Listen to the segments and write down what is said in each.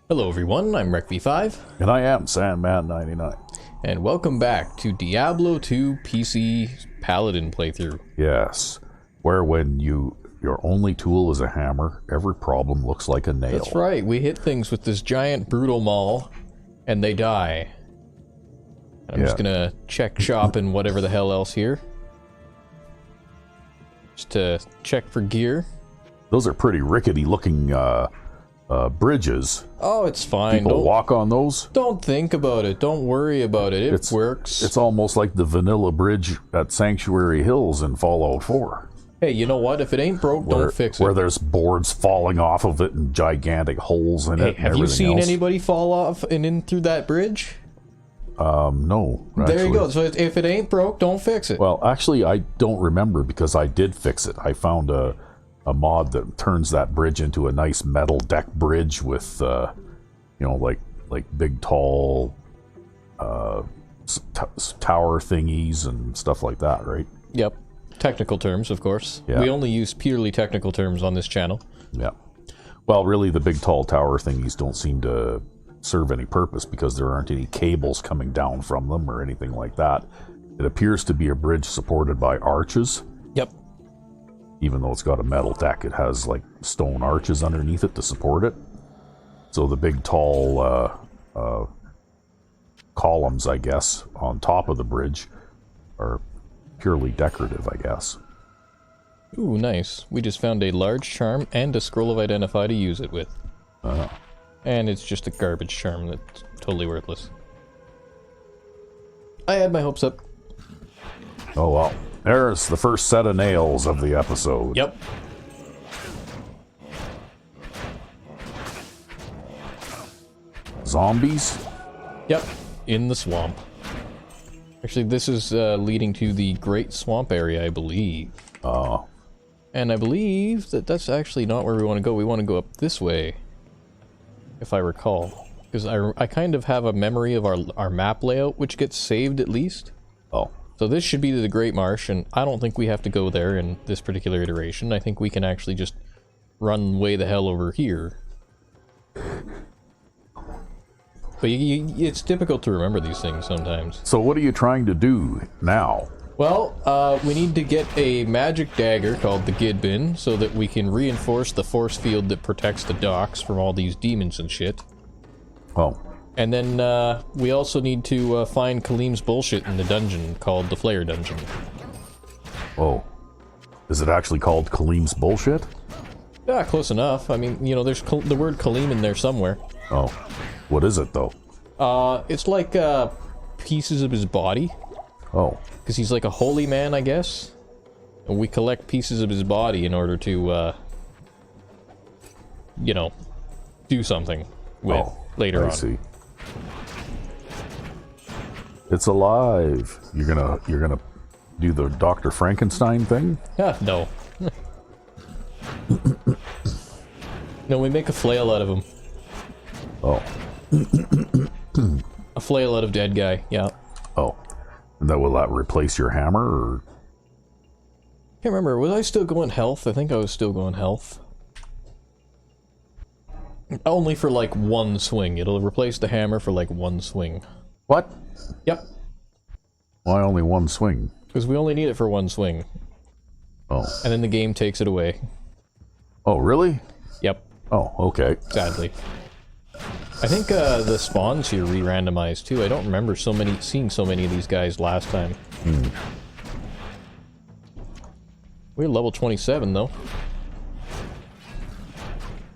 Hello everyone, I'm RecV5. And I am Sandman99. And welcome back to Diablo 2 PC Paladin playthrough. Yes, where when your only tool is a hammer, every problem looks like a nail. That's right, we hit things with this giant brutal maul, and they die. I'm just gonna check shop and whatever the hell else here. Just to check for gear. Those are pretty rickety looking bridges. Oh, it's fine. People walk on those. Don't think about it. Don't worry about it. It works. It's almost like the vanilla bridge at Sanctuary Hills in Fallout 4. Hey, you know what? If it ain't broke, don't fix it. Where there's boards falling off of it and gigantic holes in it. Have you seen anybody fall off and in through that bridge? No. Actually. There you go. So if it ain't broke, don't fix it. Well, actually, I don't remember because I did fix it. I found a mod that turns that bridge into a nice metal deck bridge with, like big tall tower thingies and stuff like that, right? Yep. Technical terms, of course. Yeah. We only use purely technical terms on this channel. Yeah. Well, really, the big tall tower thingies don't seem to serve any purpose because there aren't any cables coming down from them or anything like that. It appears to be a bridge supported by arches. Yep. Even though it's got a metal deck, it has like stone arches underneath it to support it. So the big tall columns, I guess, on top of the bridge are purely decorative, I guess. Ooh, nice. We just found a large charm and a scroll of identify to use it with. And it's just a garbage charm that's totally worthless. I had my hopes up. Oh well. There's the first set of nails of the episode. Yep. Zombies? Yep. In the swamp. Actually, this is leading to the Great Swamp area, I believe. Oh. And I believe that that's actually not where we want to go. We want to go up this way, if I recall. Because I kind of have a memory of our map layout, which gets saved at least. Oh. So this should be the Great Marsh, and I don't think we have to go there in this particular iteration. I think we can actually just run way the hell over here. But it's difficult to remember these things sometimes. So what are you trying to do now? Well, we need to get a magic dagger called the Gidbin, so that we can reinforce the force field that protects the docks from all these demons and shit. Oh. And then, we also need to find Kaleem's bullshit in the dungeon called the Flare Dungeon. Oh. Is it actually called Kaleem's bullshit? Yeah, close enough. I mean, there's the word Kaleem in there somewhere. Oh. What is it, though? It's like, pieces of his body. Oh. Because he's like a holy man, I guess. And we collect pieces of his body in order to, do something with later on. I see. It's alive. You're gonna do the Dr. Frankenstein thing? No. No, we make a flail out of him. Oh. A flail out of dead guy, yeah. Oh. And will that replace your hammer, or? Can't remember, was I still going health? I think I was still going health. Only for like one swing. It'll replace the hammer for like one swing. What? Yep. Why only one swing? Because we only need it for one swing. Oh. And then the game takes it away. Oh, really? Yep. Oh, okay. Sadly. I think the spawns here re-randomized too. I don't remember seeing so many of these guys last time. We're level 27 though.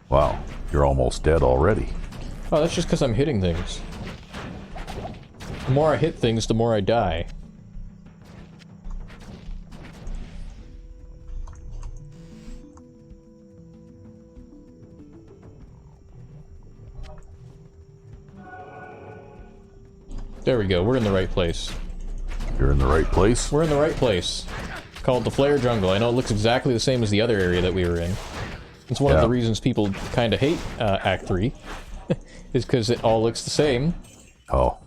Wow, you're almost dead already. Oh, that's just because I'm hitting things. The more I hit things, the more I die. There we go, we're in the right place. You're in the right place? We're in the right place. It's called the Flare Jungle. I know it looks exactly the same as the other area that we were in. It's one of the reasons people kind of hate Act 3. Is because it all looks the same. Oh.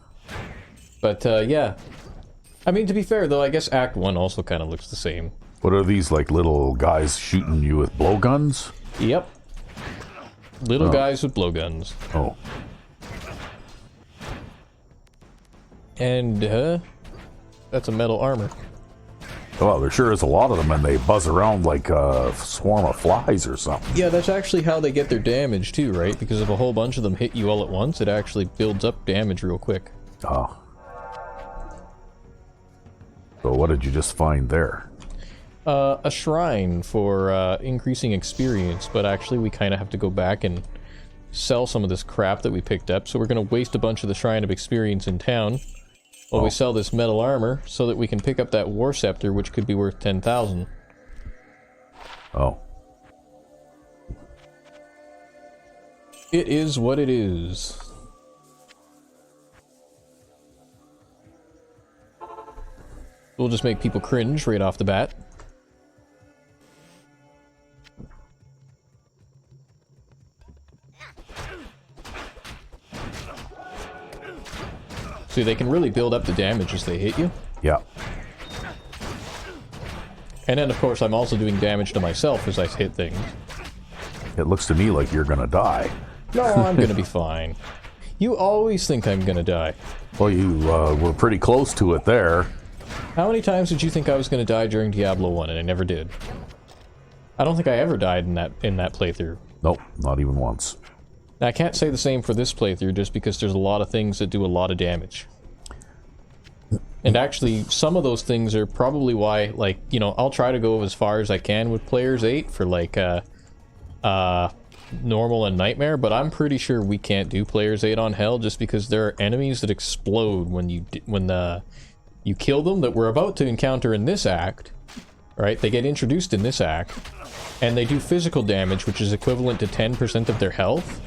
But, yeah. I mean, to be fair, though, I guess Act 1 also kind of looks the same. What are these, like, little guys shooting you with blowguns? Yep. Little guys with blowguns. Oh. And, that's a metal armor. Well, there sure is a lot of them, and they buzz around like a swarm of flies or something. Yeah, that's actually how they get their damage too, right? Because if a whole bunch of them hit you all at once, it actually builds up damage real quick. Oh. So what did you just find there? A shrine for increasing experience, but actually we kind of have to go back and sell some of this crap that we picked up, so we're going to waste a bunch of the shrine of experience in town while we sell this metal armor so that we can pick up that war scepter, which could be worth 10,000. Oh. It is what it is. We'll just make people cringe right off the bat. See, they can really build up the damage as they hit you. Yeah. And then, of course, I'm also doing damage to myself as I hit things. It looks to me like you're gonna die. No, I'm gonna be fine. You always think I'm gonna die. Well, you were pretty close to it there. How many times did you think I was gonna die during Diablo 1, and I never did? I don't think I ever died in that playthrough. Nope, not even once. Now, I can't say the same for this playthrough, just because there's a lot of things that do a lot of damage. And actually, some of those things are probably why, like, you know, I'll try to go as far as I can with Players 8 for, like, Normal and Nightmare, but I'm pretty sure we can't do Players 8 on Hell, just because there are enemies that explode when you kill them that we're about to encounter in this act, right? They get introduced in this act, and they do physical damage, which is equivalent to 10% of their health.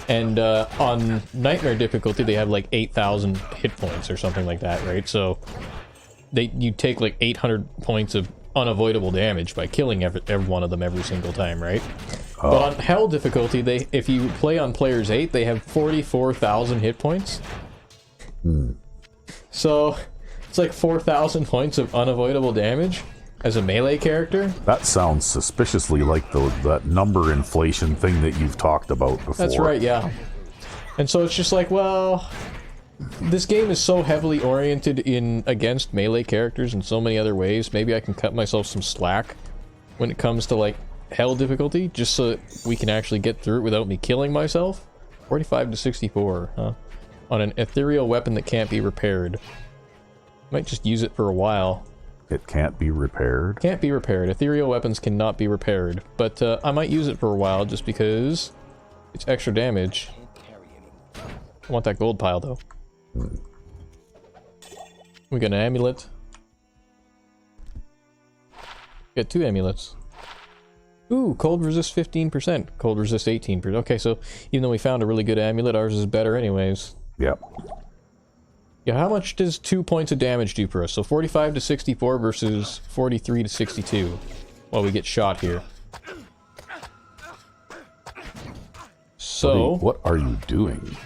And on Nightmare difficulty, they have like 8,000 hit points or something like that, right? So you take like 800 points of unavoidable damage by killing every one of them every single time, right? Oh. But on Hell difficulty, if you play on Players 8, they have 44,000 hit points. So it's like 4,000 points of unavoidable damage as a melee character. That sounds suspiciously like that number inflation thing that you've talked about before. That's right, yeah. And so it's just like, well, this game is so heavily oriented against melee characters in so many other ways. Maybe I can cut myself some slack when it comes to, like, Hell difficulty, just so that we can actually get through it without me killing myself. 45 to 64, huh? On an ethereal weapon that can't be repaired. Might just use it for a while. It can't be repaired? Can't be repaired. Ethereal weapons cannot be repaired. But I might use it for a while just because it's extra damage. I want that gold pile, though. We got an amulet. Got 2 amulets. Ooh, cold resist 15%. Cold resist 18%. Okay, so even though we found a really good amulet, ours is better anyways. Yep. Yeah, how much does 2 points of damage do for us? So 45 to 64 versus 43 to 62 while we get shot here. So... What are you doing?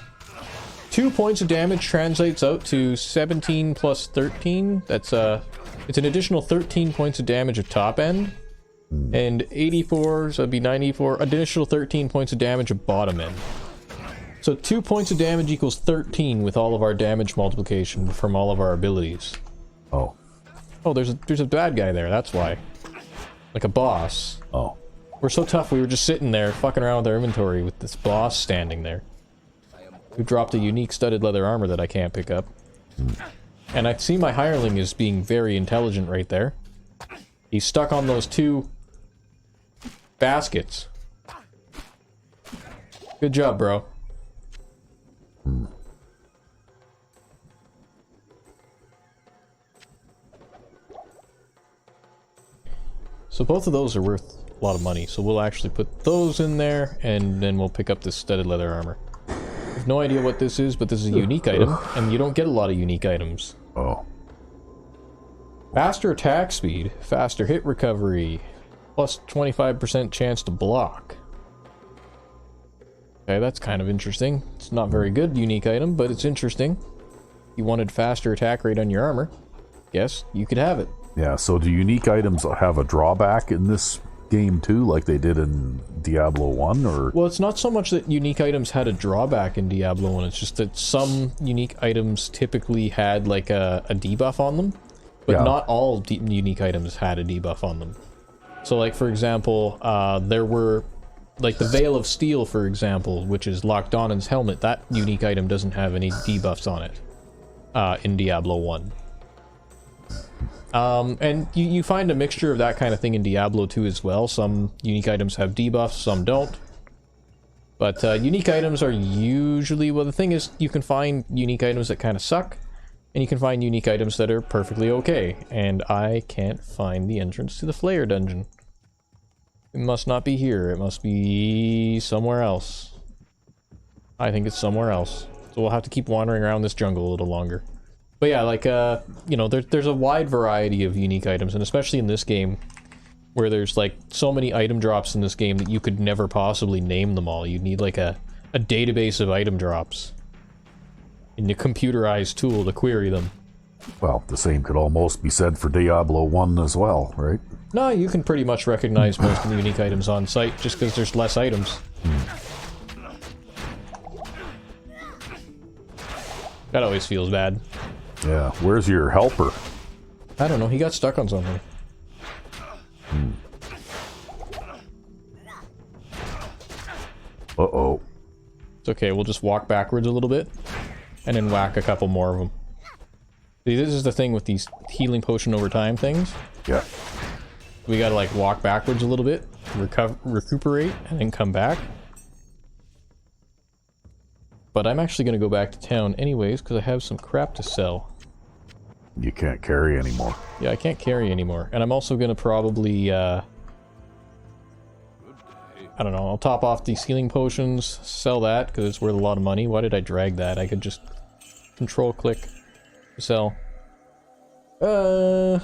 2 points of damage translates out to 17 plus 13. That's, it's an additional 13 points of damage at top end. And 84, so that'd be 94, additional 13 points of damage at bottom end. So 2 points of damage equals 13 with all of our damage multiplication from all of our abilities. Oh. Oh, there's a bad guy there, that's why. Like a boss. Oh. We're so tough, we were just sitting there fucking around with our inventory with this boss standing there. Who dropped a unique studded leather armor that I can't pick up. And I see my hireling is being very intelligent right there. He's stuck on those 2 baskets. Good job, bro. So both of those are worth a lot of money, so we'll actually put those in there, and then we'll pick up this studded leather armor. I have no idea what this is, but this is a unique item, and you don't get a lot of unique items. Oh. Faster attack speed, faster hit recovery, plus 25% chance to block. Okay, that's kind of interesting. It's not very good unique item, but it's interesting. You wanted faster attack rate on your armor. Yes, you could have it. Yeah, so do unique items have a drawback in this game too, like they did in Diablo 1, or? Well, it's not so much that unique items had a drawback in Diablo 1, it's just that some unique items typically had like a debuff on them, but not all unique items had a debuff on them. So like, for example, there were, like the Veil of Steel, for example, which is Lockdonan's helmet, that unique item doesn't have any debuffs on it in Diablo 1. And you find a mixture of that kind of thing in Diablo 2 as well. Some unique items have debuffs, some don't. But unique items are usually... Well, the thing is, you can find unique items that kind of suck, and you can find unique items that are perfectly okay. And I can't find the entrance to the Flayer dungeon. It must not be here. It must be somewhere else. I think it's somewhere else. So we'll have to keep wandering around this jungle a little longer. But yeah, like, you know, there's a wide variety of unique items, and especially in this game, where there's, like, so many item drops in this game that you could never possibly name them all. You'd need, like, a database of item drops. And a computerized tool to query them. Well, the same could almost be said for Diablo 1 as well, right? No, you can pretty much recognize most of the unique items on site, just because there's less items. That always feels bad. Yeah, where's your helper? I don't know, he got stuck on something. Uh-oh. It's okay, we'll just walk backwards a little bit, and then whack a couple more of them. See, this is the thing with these healing potion over time things. Yeah. We gotta, like, walk backwards a little bit, recuperate, and then come back. But I'm actually gonna go back to town anyways, because I have some crap to sell. You can't carry anymore. Yeah, I can't carry anymore. And I'm also gonna probably, I don't know, I'll top off these healing potions, sell that, because it's worth a lot of money. Why did I drag that? I could just control-click to sell. So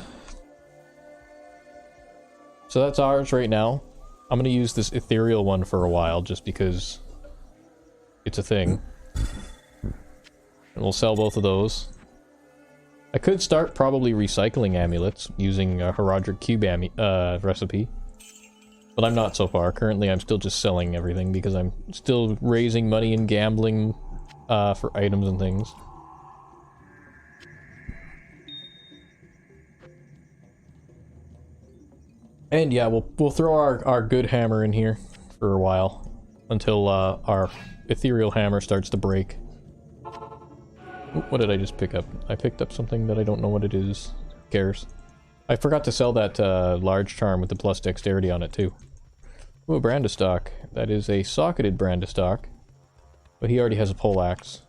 that's ours right now. I'm gonna use this ethereal one for a while, just because it's a thing. And we'll sell both of those. I could start probably recycling amulets using a Herodric Cube recipe. But I'm not so far. Currently I'm still just selling everything because I'm still raising money and gambling for items and things. And yeah, we'll throw our good hammer in here for a while. Until our ethereal hammer starts to break. Ooh, what did I just pick up? I picked up something that I don't know what it is. Who cares? I forgot to sell that large charm with the plus dexterity on it too. Ooh, a Brandistock. That is a socketed Brandistock. But he already has a poleaxe.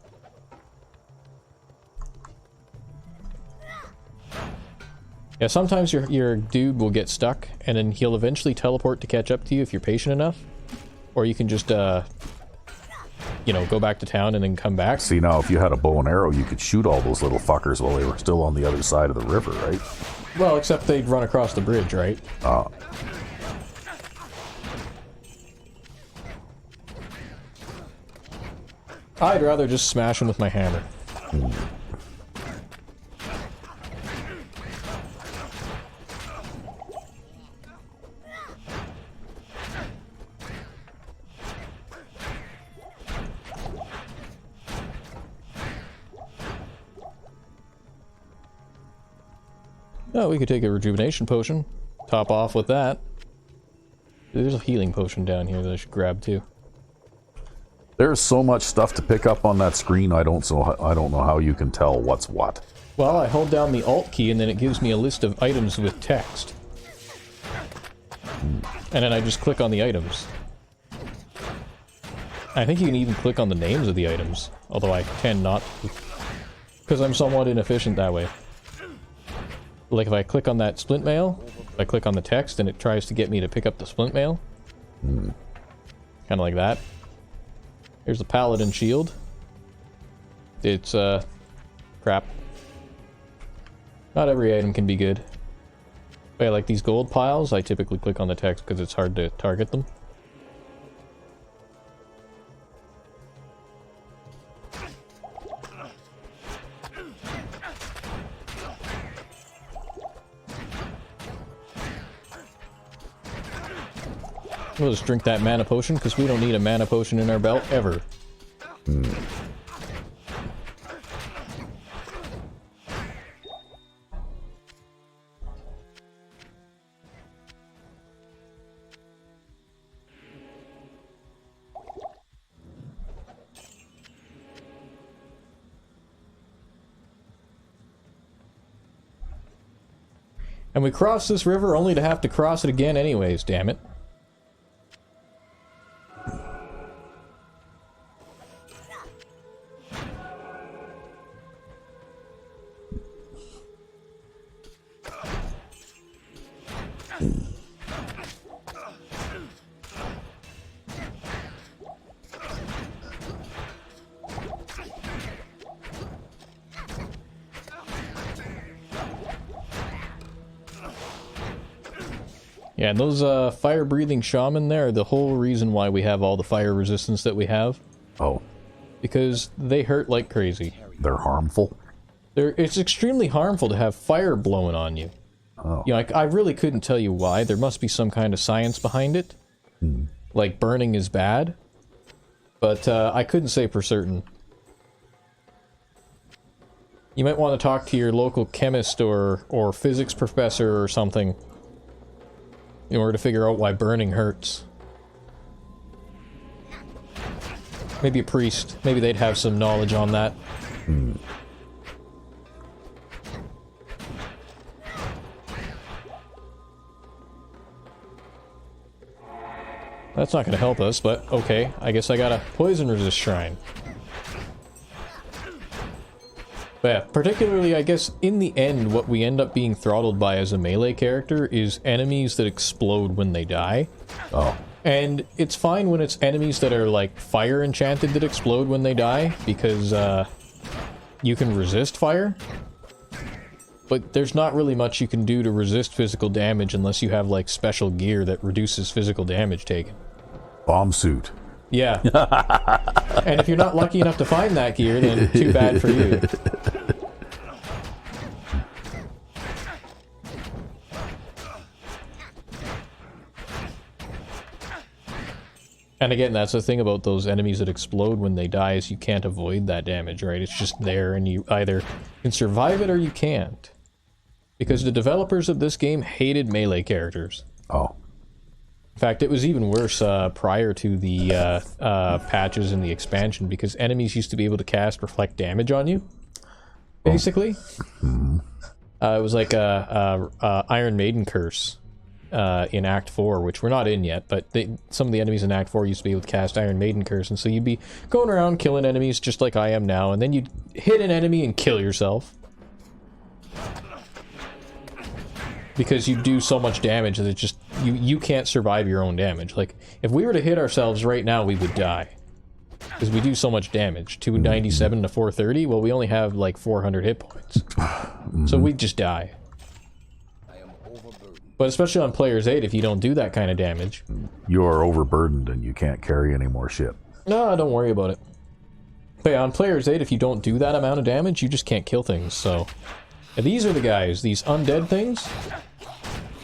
Yeah, sometimes your dude will get stuck, and then he'll eventually teleport to catch up to you if you're patient enough. Or you can just, you know, go back to town and then come back. See, now, if you had a bow and arrow, you could shoot all those little fuckers while they were still on the other side of the river, right? Well, except they'd run across the bridge, right? I'd rather just smash them with my hammer. Oh, we could take a rejuvenation potion. Top off with that. There's a healing potion down here that I should grab too. There's so much stuff to pick up on that screen, I don't know how you can tell what's what. Well, I hold down the Alt key and then it gives me a list of items with text. And then I just click on the items. I think you can even click on the names of the items, although I tend not to, because I'm somewhat inefficient that way. Like if I click on that splint mail, if I click on the text and it tries to get me to pick up the splint mail. Kind of like that. Here's the Paladin shield. It's, crap. Not every item can be good. But yeah, like these gold piles, I typically click on the text because it's hard to target them. We'll just drink that mana potion, because we don't need a mana potion in our belt, ever. And we crossed this river only to have to cross it again anyways, damn it. Yeah, and those fire-breathing shaman there are the whole reason why we have all the fire resistance that we have. Oh. Because they hurt like crazy. They're harmful? It's extremely harmful to have fire blowing on you. Oh. You know, I really couldn't tell you why. There must be some kind of science behind it. Like, burning is bad. But I couldn't say for certain. You might want to talk to your local chemist or physics professor or something in order to figure out why burning hurts. Maybe a priest. Maybe they'd have some knowledge on that. That's not going to help us, but okay. I guess I got a poison resist shrine. But yeah, particularly, I guess, in the end, what we end up being throttled by as a melee character is enemies that explode when they die. Oh. And it's fine when it's enemies that are, like, fire enchanted that explode when they die, because, you can resist fire. But there's not really much you can do to resist physical damage unless you have, like, special gear that reduces physical damage taken. Bomb suit. Yeah. And if you're not lucky enough to find that gear, then too bad for you. And again, that's the thing about those enemies that explode when they die, is you can't avoid that damage, right? It's just there, and you either can survive it or you can't. Because the developers of this game hated melee characters. Oh. In fact, it was even worse prior to the patches in the expansion, because enemies used to be able to cast reflect damage on you, basically. It was like a Iron Maiden curse in Act 4, which we're not in yet, but some of the enemies in Act 4 used to be able to cast Iron Maiden curse, and so you'd be going around killing enemies just like I am now, and then you'd hit an enemy and kill yourself. Because you do so much damage that it just, you can't survive your own damage. Like, if we were to hit ourselves right now, we would die. Because we do so much damage. 297 to 430, well, we only have like 400 hit points. So we'd just die. But especially on Player's 8, if you don't do that kind of damage. You are overburdened and you can't carry any more shit. No, don't worry about it. But yeah, on Player's 8, if you don't do that amount of damage, you just can't kill things, so... And these are the guys, these undead things.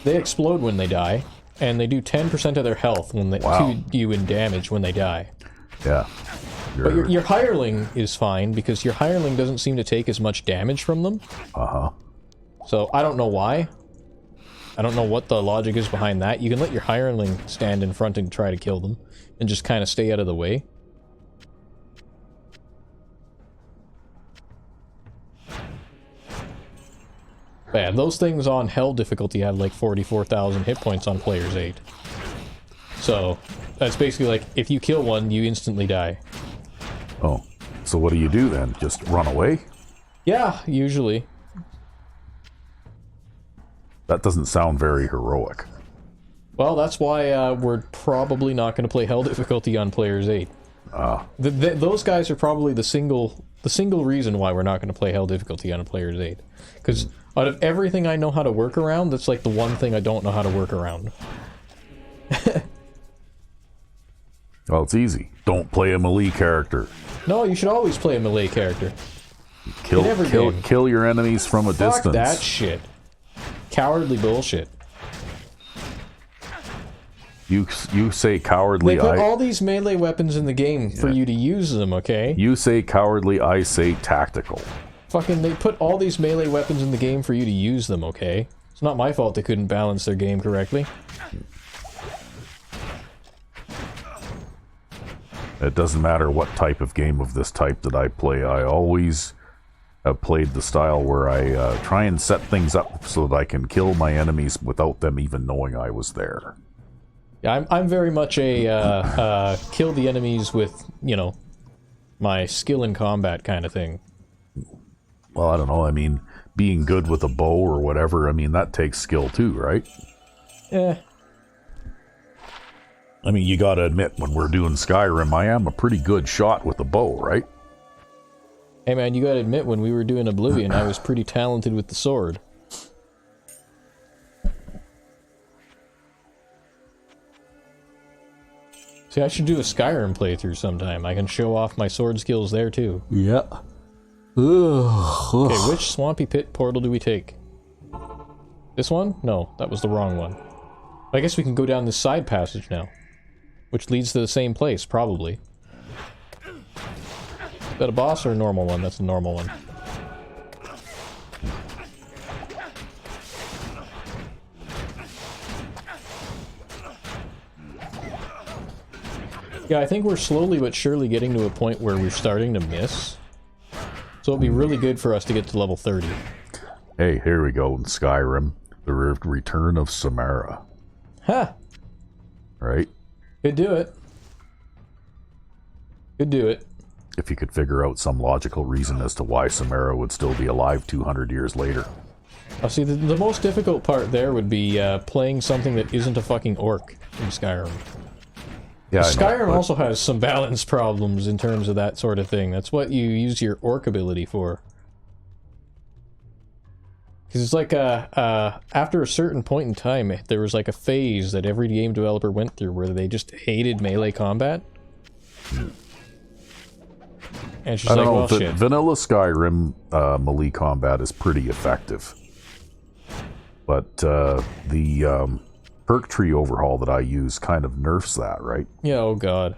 They explode when they die, and they do 10% of their health when they to you in damage when they die. Yeah. But your hireling is fine, because your hireling doesn't seem to take as much damage from them. Uh-huh. So, I don't know why. I don't know what the logic is behind that. You can let your hireling stand in front and try to kill them, and just kind of stay out of the way. But yeah, those things on Hell difficulty had like 44,000 hit points on Player's 8. So, that's basically like, if you kill one, you instantly die. Oh. So what do you do then? Just run away? Yeah, usually. That doesn't sound very heroic. Well, that's why we're probably not going to play Hell difficulty on Player's 8. Those guys are probably the single reason why we're not going to play Hell difficulty on a Player's 8. Because out of everything I know how to work around, that's like the one thing I don't know how to work around. Well, it's easy. Don't play a melee character. No, you should always play a melee character. Kill your enemies from a distance. Fuck that shit. Cowardly bullshit. You say cowardly. They put all these melee weapons in the game for you to use them, okay? You say cowardly, I say tactical. Fucking, they put all these melee weapons in the game for you to use them, okay? It's not my fault they couldn't balance their game correctly. It doesn't matter what type of game of this type that I play. I always have played the style where I try and set things up so that I can kill my enemies without them even knowing I was there. Yeah, I'm very much a kill the enemies with, you know, my skill in combat kind of thing. Well, I don't know. I mean, being good with a bow or whatever, I mean, that takes skill too, right? Yeah. I mean, you gotta admit, when we're doing Skyrim, I am a pretty good shot with a bow, right? Hey man, you gotta admit, when we were doing Oblivion, I was pretty talented with the sword. See, I should do a Skyrim playthrough sometime. I can show off my sword skills there too. Yeah. Okay, which swampy pit portal do we take? This one? No, that was the wrong one. I guess we can go down this side passage now. Which leads to the same place, probably. Is that a boss or a normal one? That's a normal one. Yeah, I think we're slowly but surely getting to a point where we're starting to miss. So it'll be really good for us to get to level 30. Hey, here we go in Skyrim. The Return of Samara. Ha! Right? Could do it. Could do it. If you could figure out some logical reason as to why Samara would still be alive 200 years later. Oh, see, the most difficult part there would be playing something that isn't a fucking orc in Skyrim. Yeah, Skyrim also has some balance problems in terms of that sort of thing. That's what you use your orc ability for. Because it's like, after a certain point in time, there was like a phase that every game developer went through where they just hated melee combat. And it's just like, well, shit. Vanilla Skyrim melee combat is pretty effective. But the perk tree overhaul that I use kind of nerfs that, right? Yeah, oh god.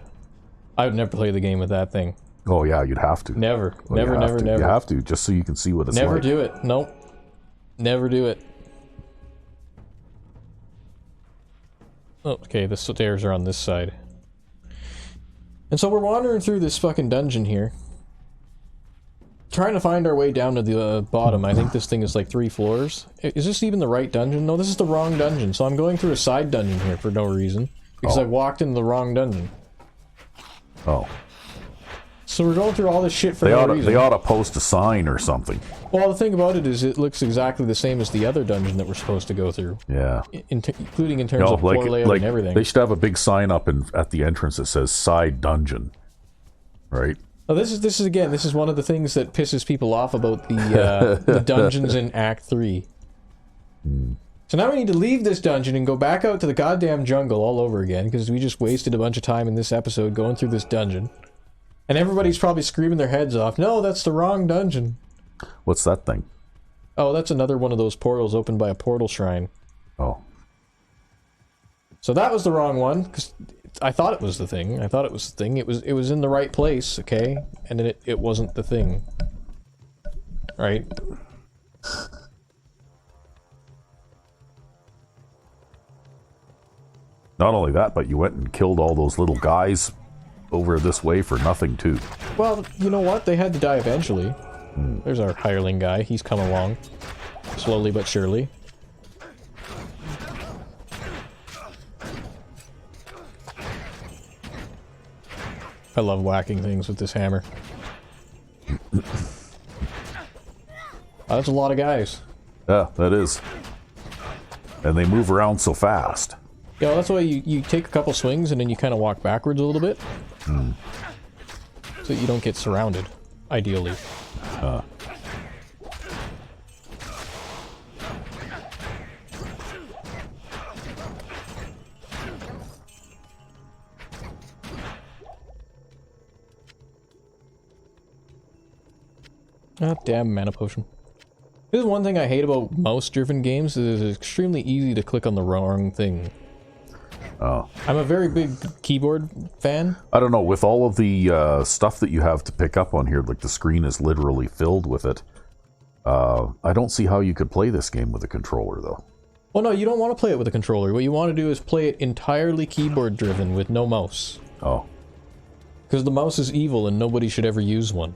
I would never play the game with that thing. Oh yeah, you'd have to. Never. Well, never. You have to, just so you can see what it's like. Never do it. Nope. Never do it. Oh, okay, the stairs are on this side. And so we're wandering through this fucking dungeon here. Trying to find our way down to the bottom. I think this thing is like 3 floors. Is this even the right dungeon? No, this is the wrong dungeon. So I'm going through a side dungeon here for no reason. Because I walked into the wrong dungeon. Oh. So we're going through all this shit for no reason. They ought to post a sign or something. Well, the thing about it is it looks exactly the same as the other dungeon that we're supposed to go through. Yeah. Including in terms of floor layout and everything. They should have a big sign up at the entrance that says side dungeon. Right? Oh, this is one of the things that pisses people off about the the dungeons in Act 3. So now we need to leave this dungeon and go back out to the goddamn jungle all over again, because we just wasted a bunch of time in this episode going through this dungeon. And everybody's probably screaming their heads off, no, that's the wrong dungeon. What's that thing? Oh, that's another one of those portals opened by a portal shrine. Oh. So that was the wrong one, because I thought it was the thing. It was in the right place, okay? And then it wasn't the thing. Right? Not only that, but you went and killed all those little guys over this way for nothing, too. Well, you know what? They had to die eventually. There's our hireling guy. He's come along. Slowly but surely. I love whacking things with this hammer. Oh, that's a lot of guys. Yeah, that is. And they move around so fast. Yeah, well, that's why you take a couple swings and then you kind of walk backwards a little bit. So that you don't get surrounded, ideally. Ah, damn mana potion. This is one thing I hate about mouse-driven games, is it's extremely easy to click on the wrong thing. Oh. I'm a very big keyboard fan. I don't know, with all of the stuff that you have to pick up on here, like the screen is literally filled with it. I don't see how you could play this game with a controller, though. Well, no, you don't want to play it with a controller. What you want to do is play it entirely keyboard-driven with no mouse. Oh. Because the mouse is evil and nobody should ever use one.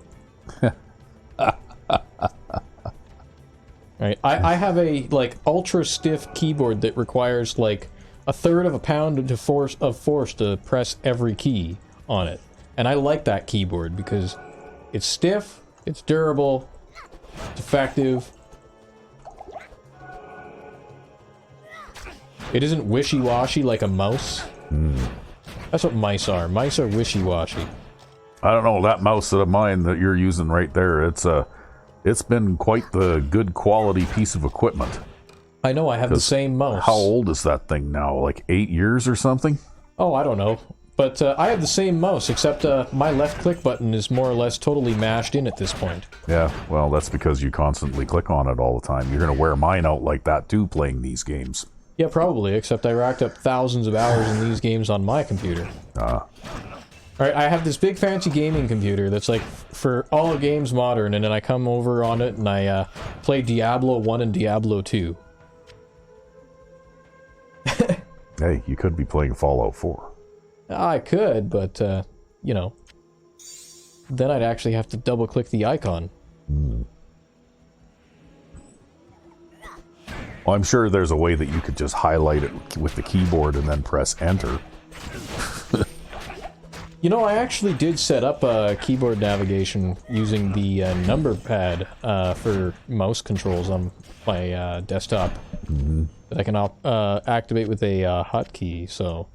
Right, I have a, like, ultra-stiff keyboard that requires, like, a third of a pound of force to press every key on it. And I like that keyboard because it's stiff, it's durable, it's effective. It isn't wishy-washy like a mouse. That's what mice are. Mice are wishy-washy. I don't know, that mouse of mine that you're using right there, it's been quite the good quality piece of equipment. I know, I have the same mouse. How old is that thing now? Like 8 years or something? Oh, I don't know. But I have the same mouse, except my left click button is more or less totally mashed in at this point. Yeah, well, that's because you constantly click on it all the time. You're going to wear mine out like that too, playing these games. Yeah, probably, except I racked up thousands of hours in these games on my computer. Alright, I have this big fancy gaming computer that's like for all games modern, and then I come over on it and I play Diablo 1 and Diablo 2. Hey, you could be playing Fallout 4. I could, but, you know, then I'd actually have to double-click the icon. Well, I'm sure there's a way that you could just highlight it with the keyboard and then press enter. You know, I actually did set up keyboard navigation using the number pad for mouse controls on my desktop that I can activate with a hotkey, so...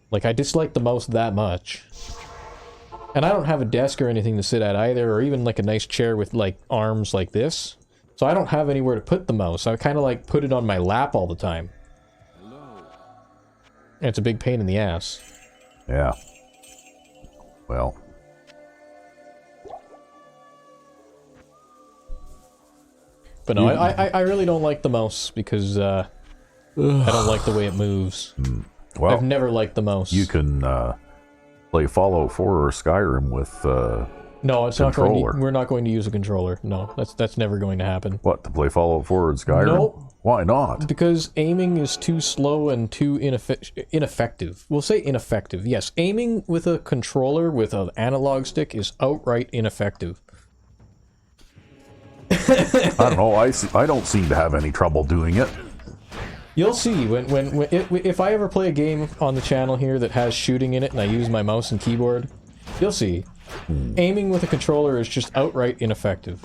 Like, I dislike the mouse that much. And I don't have a desk or anything to sit at either, or even like a nice chair with like arms like this. So I don't have anywhere to put the mouse. I kind of like put it on my lap all the time. And it's a big pain in the ass. Yeah. Well. But no, I really don't like the mouse because I don't like the way it moves. Well, I've never liked the mouse. You can play Fallout 4 or Skyrim with no, it's controller. not going to, we're not going to use a controller. No, that's never going to happen. What, to play Fallout 4 and Skyrim? Nope. Why not? Because aiming is too slow and too ineffective. We'll say ineffective. Yes, aiming with a controller with an analog stick is outright ineffective. I don't know. I don't seem to have any trouble doing it. You'll see if I ever play a game on the channel here that has shooting in it and I use my mouse and keyboard, you'll see. Aiming with a controller is just outright ineffective.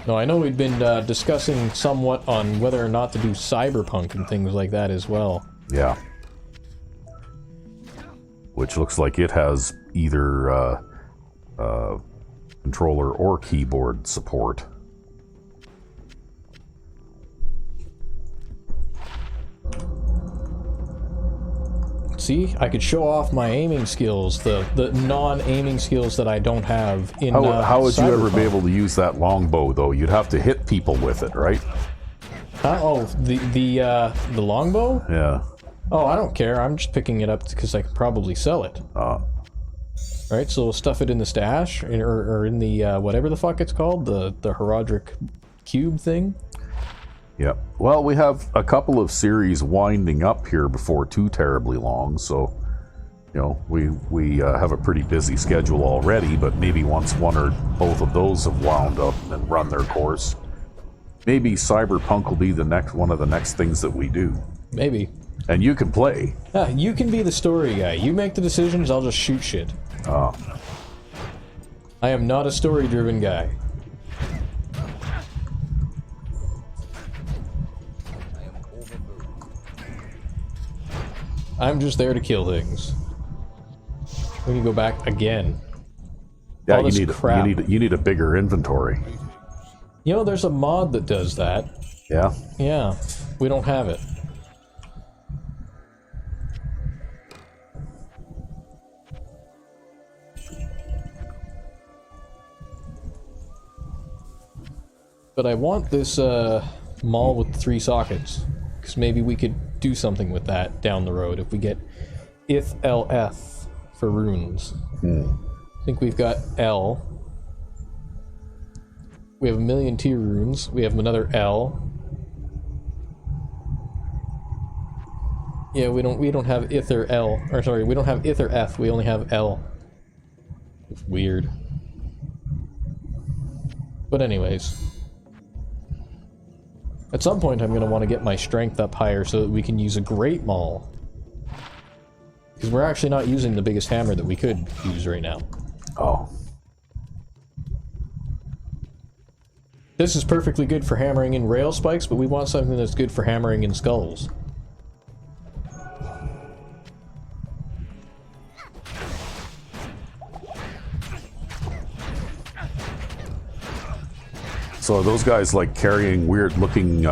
No, I know we've been discussing somewhat on whether or not to do Cyberpunk and things like that as well. Yeah. Which looks like it has either controller or keyboard support. See, I could show off my aiming skills, the non-aiming skills that I don't have in How would you ever Cyberpunk. be able to use that longbow, though? You'd have to hit people with it, right? Oh, the longbow? Yeah. Oh, I don't care. I'm just picking it up because I could probably sell it. Alright, so we'll stuff it in the stash, or in the, whatever the fuck it's called, the Herodric cube thing. Yeah. Well, we have a couple of series winding up here before too terribly long, so, you know, we have a pretty busy schedule already, but maybe once one or both of those have wound up and run their course, maybe Cyberpunk will be the next one of the next things that we do. Maybe. And you can play. You can be the story guy. You make the decisions, I'll just shoot shit. I am not a story-driven guy. I'm just there to kill things. We can go back again. Yeah, All this crap. you need a bigger inventory. You know, there's a mod that does that. Yeah. Yeah, we don't have it. But I want this Maul with 3 sockets. Because maybe we could do something with that down the road if we get ith-lf for runes. I think we've got L. We have 1,000,000 tier runes. We have another L. Yeah, we don't have ith or L. Or sorry, we don't have ith or F. We only have L. It's weird. But anyways. At some point I'm going to want to get my strength up higher so that we can use a Great Maul. Because we're actually not using the biggest hammer that we could use right now. Oh. This is perfectly good for hammering in rail spikes, but we want something that's good for hammering in skulls. So are those guys like carrying weird-looking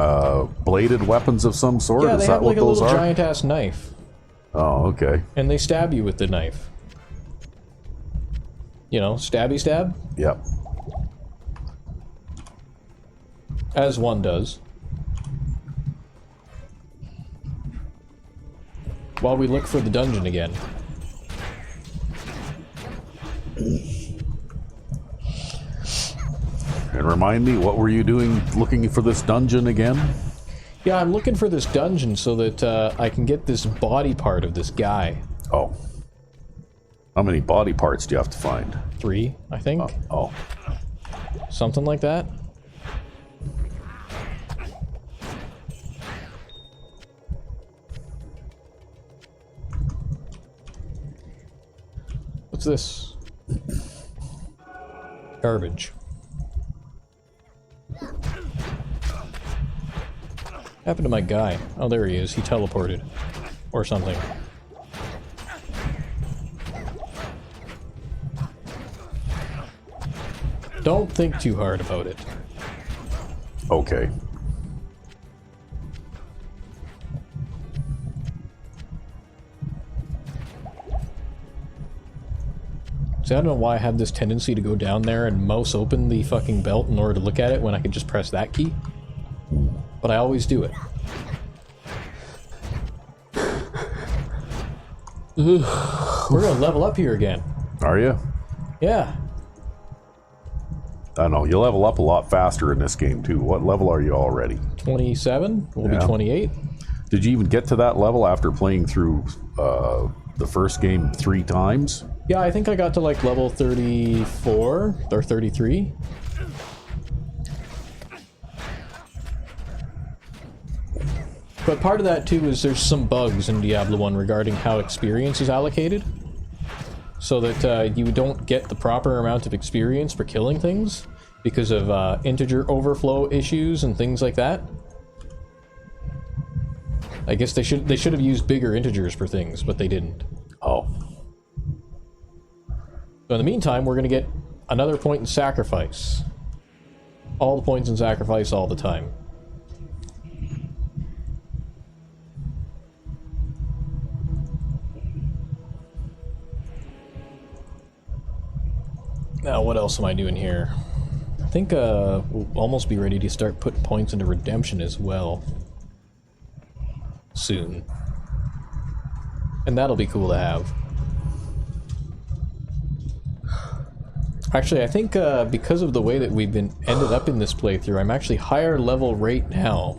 bladed weapons of some sort? Yeah, Is they that have what like a those little are? giant-ass knife. Oh, okay. And they stab you with the knife. You know, stabby stab? Yep. As one does. While we look for the dungeon again. And remind me, what were you doing looking for this dungeon again? Yeah, I'm looking for this dungeon so that I can get this body part of this guy. Oh. How many body parts do you have to find? 3, I think. Oh. Something like that. What's this? Garbage. Happened to my guy? Oh, there he is. He teleported. Or something. Don't think too hard about it. Okay. See, I don't know why I have this tendency to go down there and mouse open the fucking belt in order to look at it when I could just press that key. But I always do it. We're gonna level up here again. Are you? Yeah. I don't know. You level up a lot faster in this game, too. What level are you already? 27? We'll be 28. Did you even get to that level after playing through the first game 3 times? Yeah, I think I got to like level 34 or 33. But part of that too is there's some bugs in Diablo 1 regarding how experience is allocated. So that you don't get the proper amount of experience for killing things because of integer overflow issues and things like that. I guess they should have used bigger integers for things, but they didn't. Oh. So in the meantime, we're going to get another point in sacrifice. All the points in sacrifice all the time. Now, what else am I doing here? I think we'll almost be ready to start putting points into redemption as well. Soon. And that'll be cool to have. Actually, I think because of the way that we've ended up in this playthrough, I'm actually higher level right now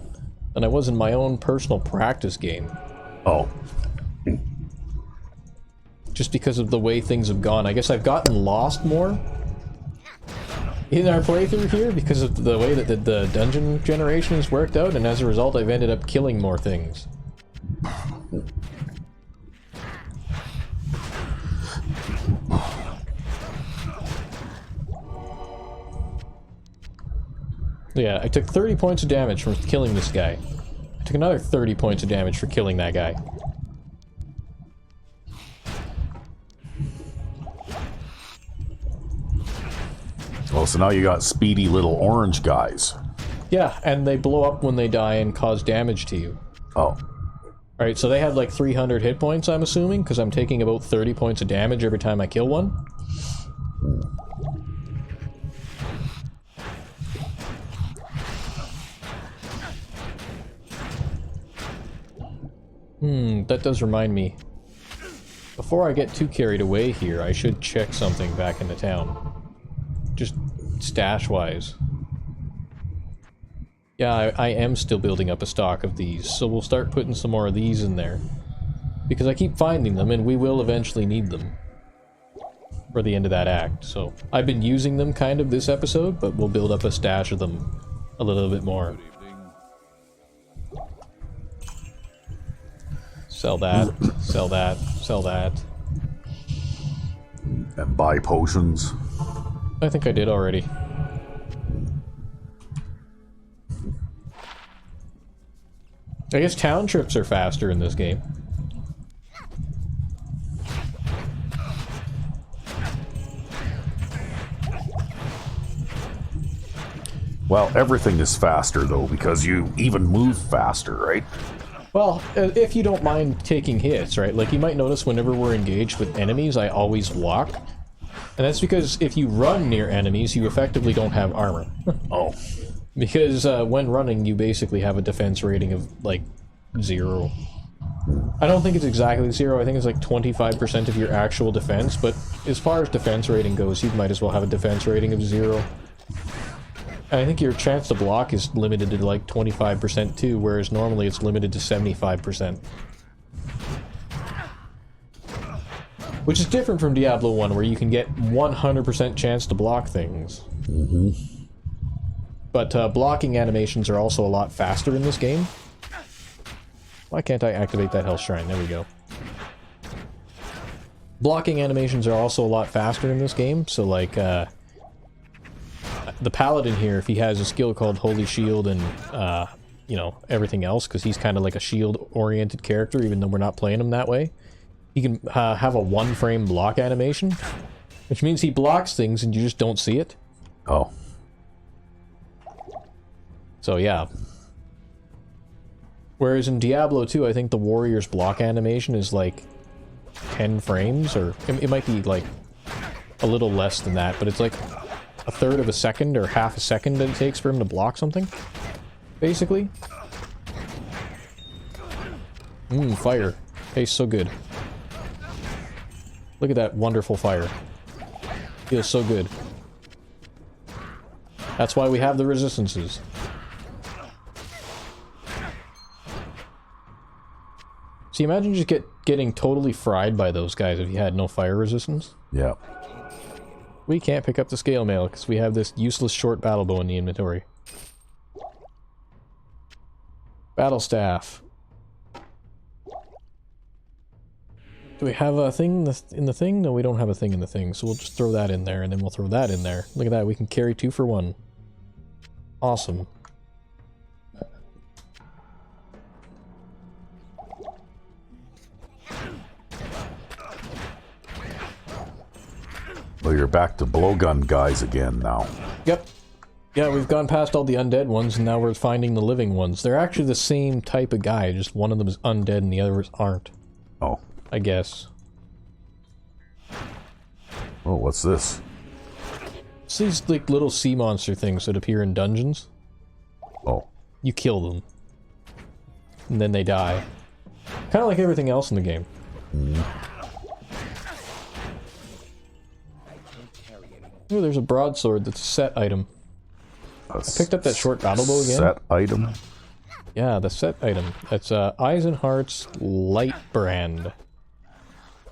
than I was in my own personal practice game. Oh. Just because of the way things have gone. I guess I've gotten lost more in our playthrough here because of the way that the dungeon generation has worked out, and as a result I've ended up killing more things. Yeah, I took 30 points of damage from killing this guy. I took another 30 points of damage for killing that guy. Well, so now you got speedy little orange guys. Yeah, and they blow up when they die and cause damage to you. Oh. Alright, so they have like 300 hit points, I'm assuming, because I'm taking about 30 points of damage every time I kill one. That does remind me. Before I get too carried away here, I should check something back in the town. Just stash-wise. Yeah, I am still building up a stock of these, so we'll start putting some more of these in there. Because I keep finding them, and we will eventually need them. For the end of that act, so... I've been using them kind of this episode, but we'll build up a stash of them a little bit more. Sell that, sell that, sell that. And buy potions. I think I did already. I guess town trips are faster in this game. Well, everything is faster, though, because you even move faster, right? Well, if you don't mind taking hits, right? Like, you might notice whenever we're engaged with enemies, I always walk. And that's because if you run near enemies, you effectively don't have armor. Oh. Because when running, you basically have a defense rating of, like, 0. I don't think it's exactly 0, I think it's like 25% of your actual defense, but as far as defense rating goes, you might as well have a defense rating of 0. And I think your chance to block is limited to like 25% too, whereas normally it's limited to 75%. Which is different from Diablo 1, where you can get 100% chance to block things. Mm-hmm. But blocking animations are also a lot faster in this game. Why can't I activate that health shrine? There we go. Blocking animations are also a lot faster in this game, so like, the Paladin here, if he has a skill called Holy Shield and, you know, everything else, because he's kind of like a shield-oriented character, even though we're not playing him that way, he can have a one-frame block animation, which means he blocks things and you just don't see it. Oh. So, yeah. Whereas in Diablo 2, I think the warrior's block animation is like 10 frames, or it might be like a little less than that, but it's like a third of a second or half a second that it takes for him to block something, basically. Fire. Tastes so good. Look at that wonderful fire. Feels so good. That's why we have the resistances. See, imagine just getting totally fried by those guys if you had no fire resistance. Yeah. We can't pick up the scale mail because we have this useless short battle bow in the inventory. Battle staff. Do we have a thing in the thing? No, we don't have a thing in the thing, so we'll just throw that in there, and then we'll throw that in there. Look at that, we can carry 2 for 1. Awesome. Well, you're back to blowgun guys again now. Yep. Yeah, we've gone past all the undead ones, and now we're finding the living ones. They're actually the same type of guy, just one of them is undead and the others aren't. Oh. I guess. Oh, what's this? It's these, like, little sea monster things that appear in dungeons. Oh. You kill them. And then they die. Kind of like everything else in the game. Oh, there's a broadsword that's a set item. I picked up that short battle bow again. Set item? Yeah, the set item. That's Eisenhardt's Light Brand.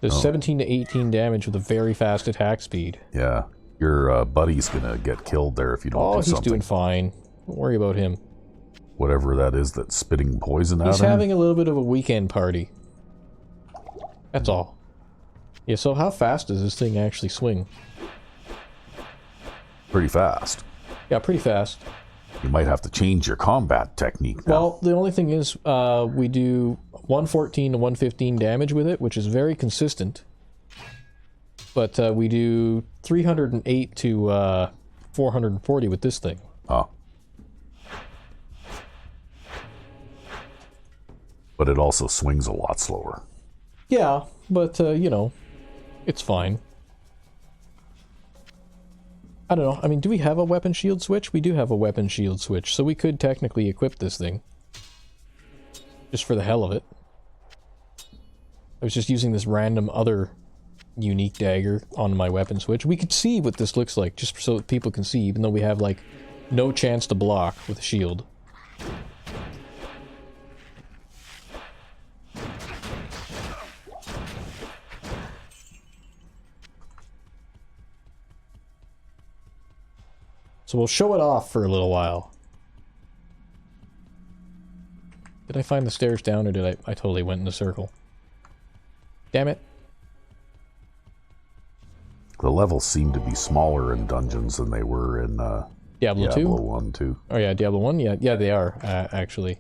Does 17 to 18 damage with a very fast attack speed. Yeah. Your buddy's gonna get killed there if you don't do something. Oh, he's doing fine. Don't worry about him. Whatever that is that's spitting poison out of him. He's having a little bit of a weekend party. That's all. Yeah, so how fast does this thing actually swing? Pretty fast. Yeah, pretty fast. You might have to change your combat technique now. Well, the only thing is, we do 114 to 115 damage with it, which is very consistent. But we do 308 to 440 with this thing. Oh. But it also swings a lot slower. Yeah, but, you know, it's fine. I don't know. I mean, do we have a weapon shield switch? We do have a weapon shield switch, so we could technically equip this thing. Just for the hell of it. I was just using this random other unique dagger on my weapon switch. We could see what this looks like, just so that people can see, even though we have, like, no chance to block with a shield. So we'll show it off for a little while. Did I find the stairs down, or did I totally went in a circle? Damn it. The levels seem to be smaller in dungeons than they were in Diablo 2? Diablo 1, too. Oh yeah, Diablo 1? Yeah, they are, actually.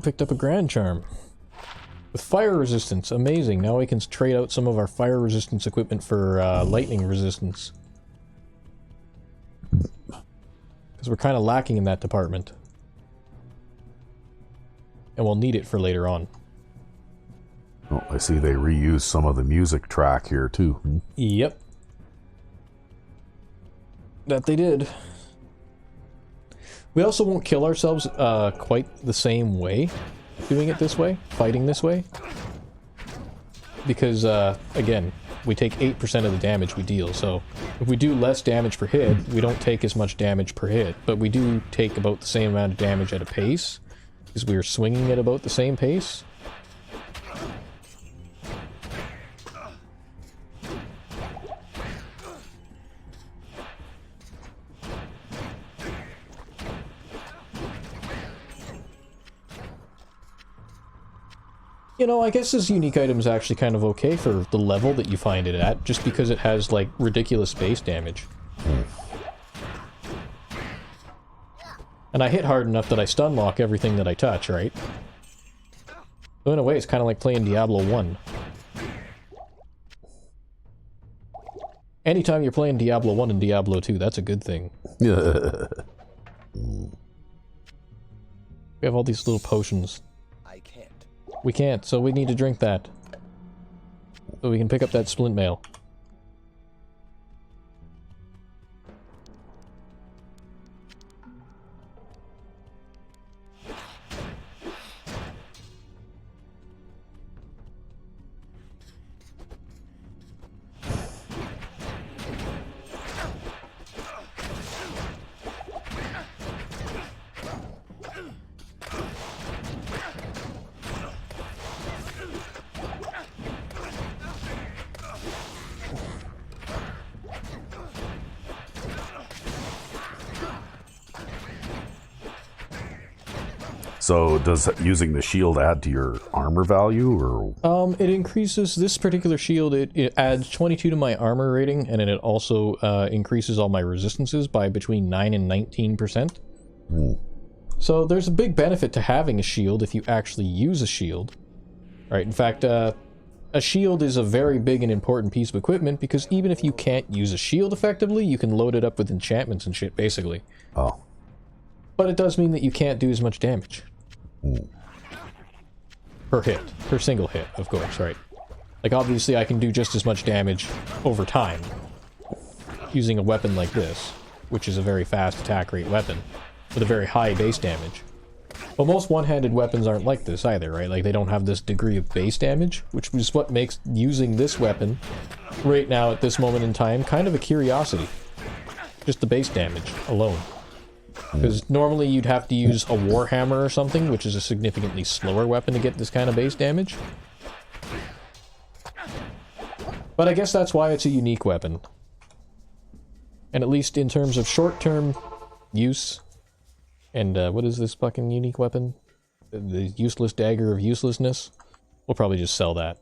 Picked up a Grand Charm. With fire resistance, amazing. Now we can trade out some of our fire resistance equipment for lightning resistance. Because we're kind of lacking in that department. And we'll need it for later on. Oh, I see they reused some of the music track here, too. Yep. That they did. We also won't kill ourselves quite the same way, doing it this way, fighting this way. Because, again, we take 8% of the damage we deal, so if we do less damage per hit, we don't take as much damage per hit, but we do take about the same amount of damage at a pace, because we are swinging at about the same pace. You know, I guess this unique item is actually kind of okay for the level that you find it at, just because it has, like, ridiculous base damage. And I hit hard enough that I stun lock everything that I touch, right? So in a way, it's kind of like playing Diablo 1. Anytime you're playing Diablo 1 and Diablo 2, that's a good thing. We have all these little potions. We can't, so we need to drink that. So we can pick up that splint mail. So does using the shield add to your armor value, or? It increases this particular shield. It adds 22 to my armor rating, and then it also increases all my resistances by between 9 and 19%. So there's a big benefit to having a shield if you actually use a shield. Right? In fact, a shield is a very big and important piece of equipment, because even if you can't use a shield effectively, you can load it up with enchantments and shit, basically. Oh. But it does mean that you can't do as much damage. Per hit. Per single hit, of course, right? Like, obviously I can do just as much damage over time using a weapon like this, which is a very fast attack rate weapon, with a very high base damage. But most one-handed weapons aren't like this either, right? Like, they don't have this degree of base damage, which is what makes using this weapon right now at this moment in time kind of a curiosity. Just the base damage alone. Because normally you'd have to use a warhammer or something, which is a significantly slower weapon to get this kind of base damage. But I guess that's why it's a unique weapon. And at least in terms of short-term use, and what is this fucking unique weapon? The useless dagger of uselessness? We'll probably just sell that.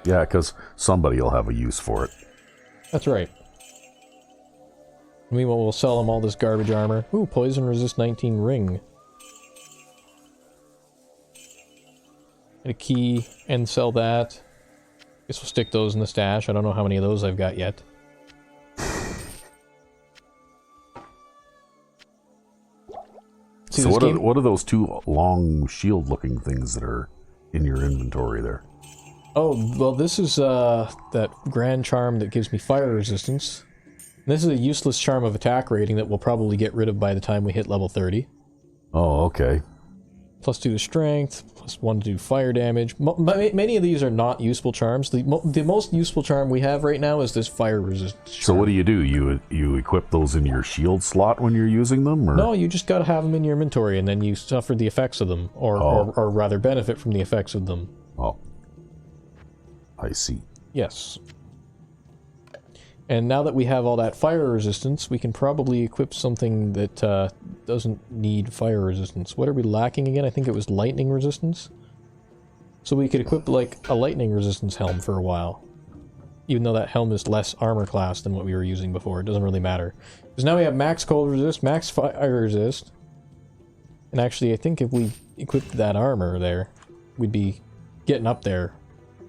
Yeah, because somebody will have a use for it. That's right. Meanwhile, we'll sell them all this garbage armor. Ooh, poison resist 19 ring. Get a key and sell that. Guess we'll stick those in the stash. I don't know how many of those I've got yet. See, so what are those two long shield-looking things that are in your inventory there? Oh, well, this is that Grand Charm that gives me fire resistance. This is a useless charm of attack rating that we'll probably get rid of by the time we hit level 30. Oh, okay. +2 to strength, +1 to do fire damage. Many of these are not useful charms. The most useful charm we have right now is this fire resistance charm. So what do? You equip those in your shield slot when you're using them? Or? No, you just gotta have them in your inventory and then you suffer the effects of them. Or rather benefit from the effects of them. Oh. I see. Yes. And now that we have all that fire resistance, we can probably equip something that doesn't need fire resistance. What are we lacking again? I think it was lightning resistance. So we could equip like a lightning resistance helm for a while. Even though that helm is less armor class than what we were using before. It doesn't really matter. Because now we have max cold resist, max fire resist. And actually I think if we equipped that armor there, we'd be getting up there.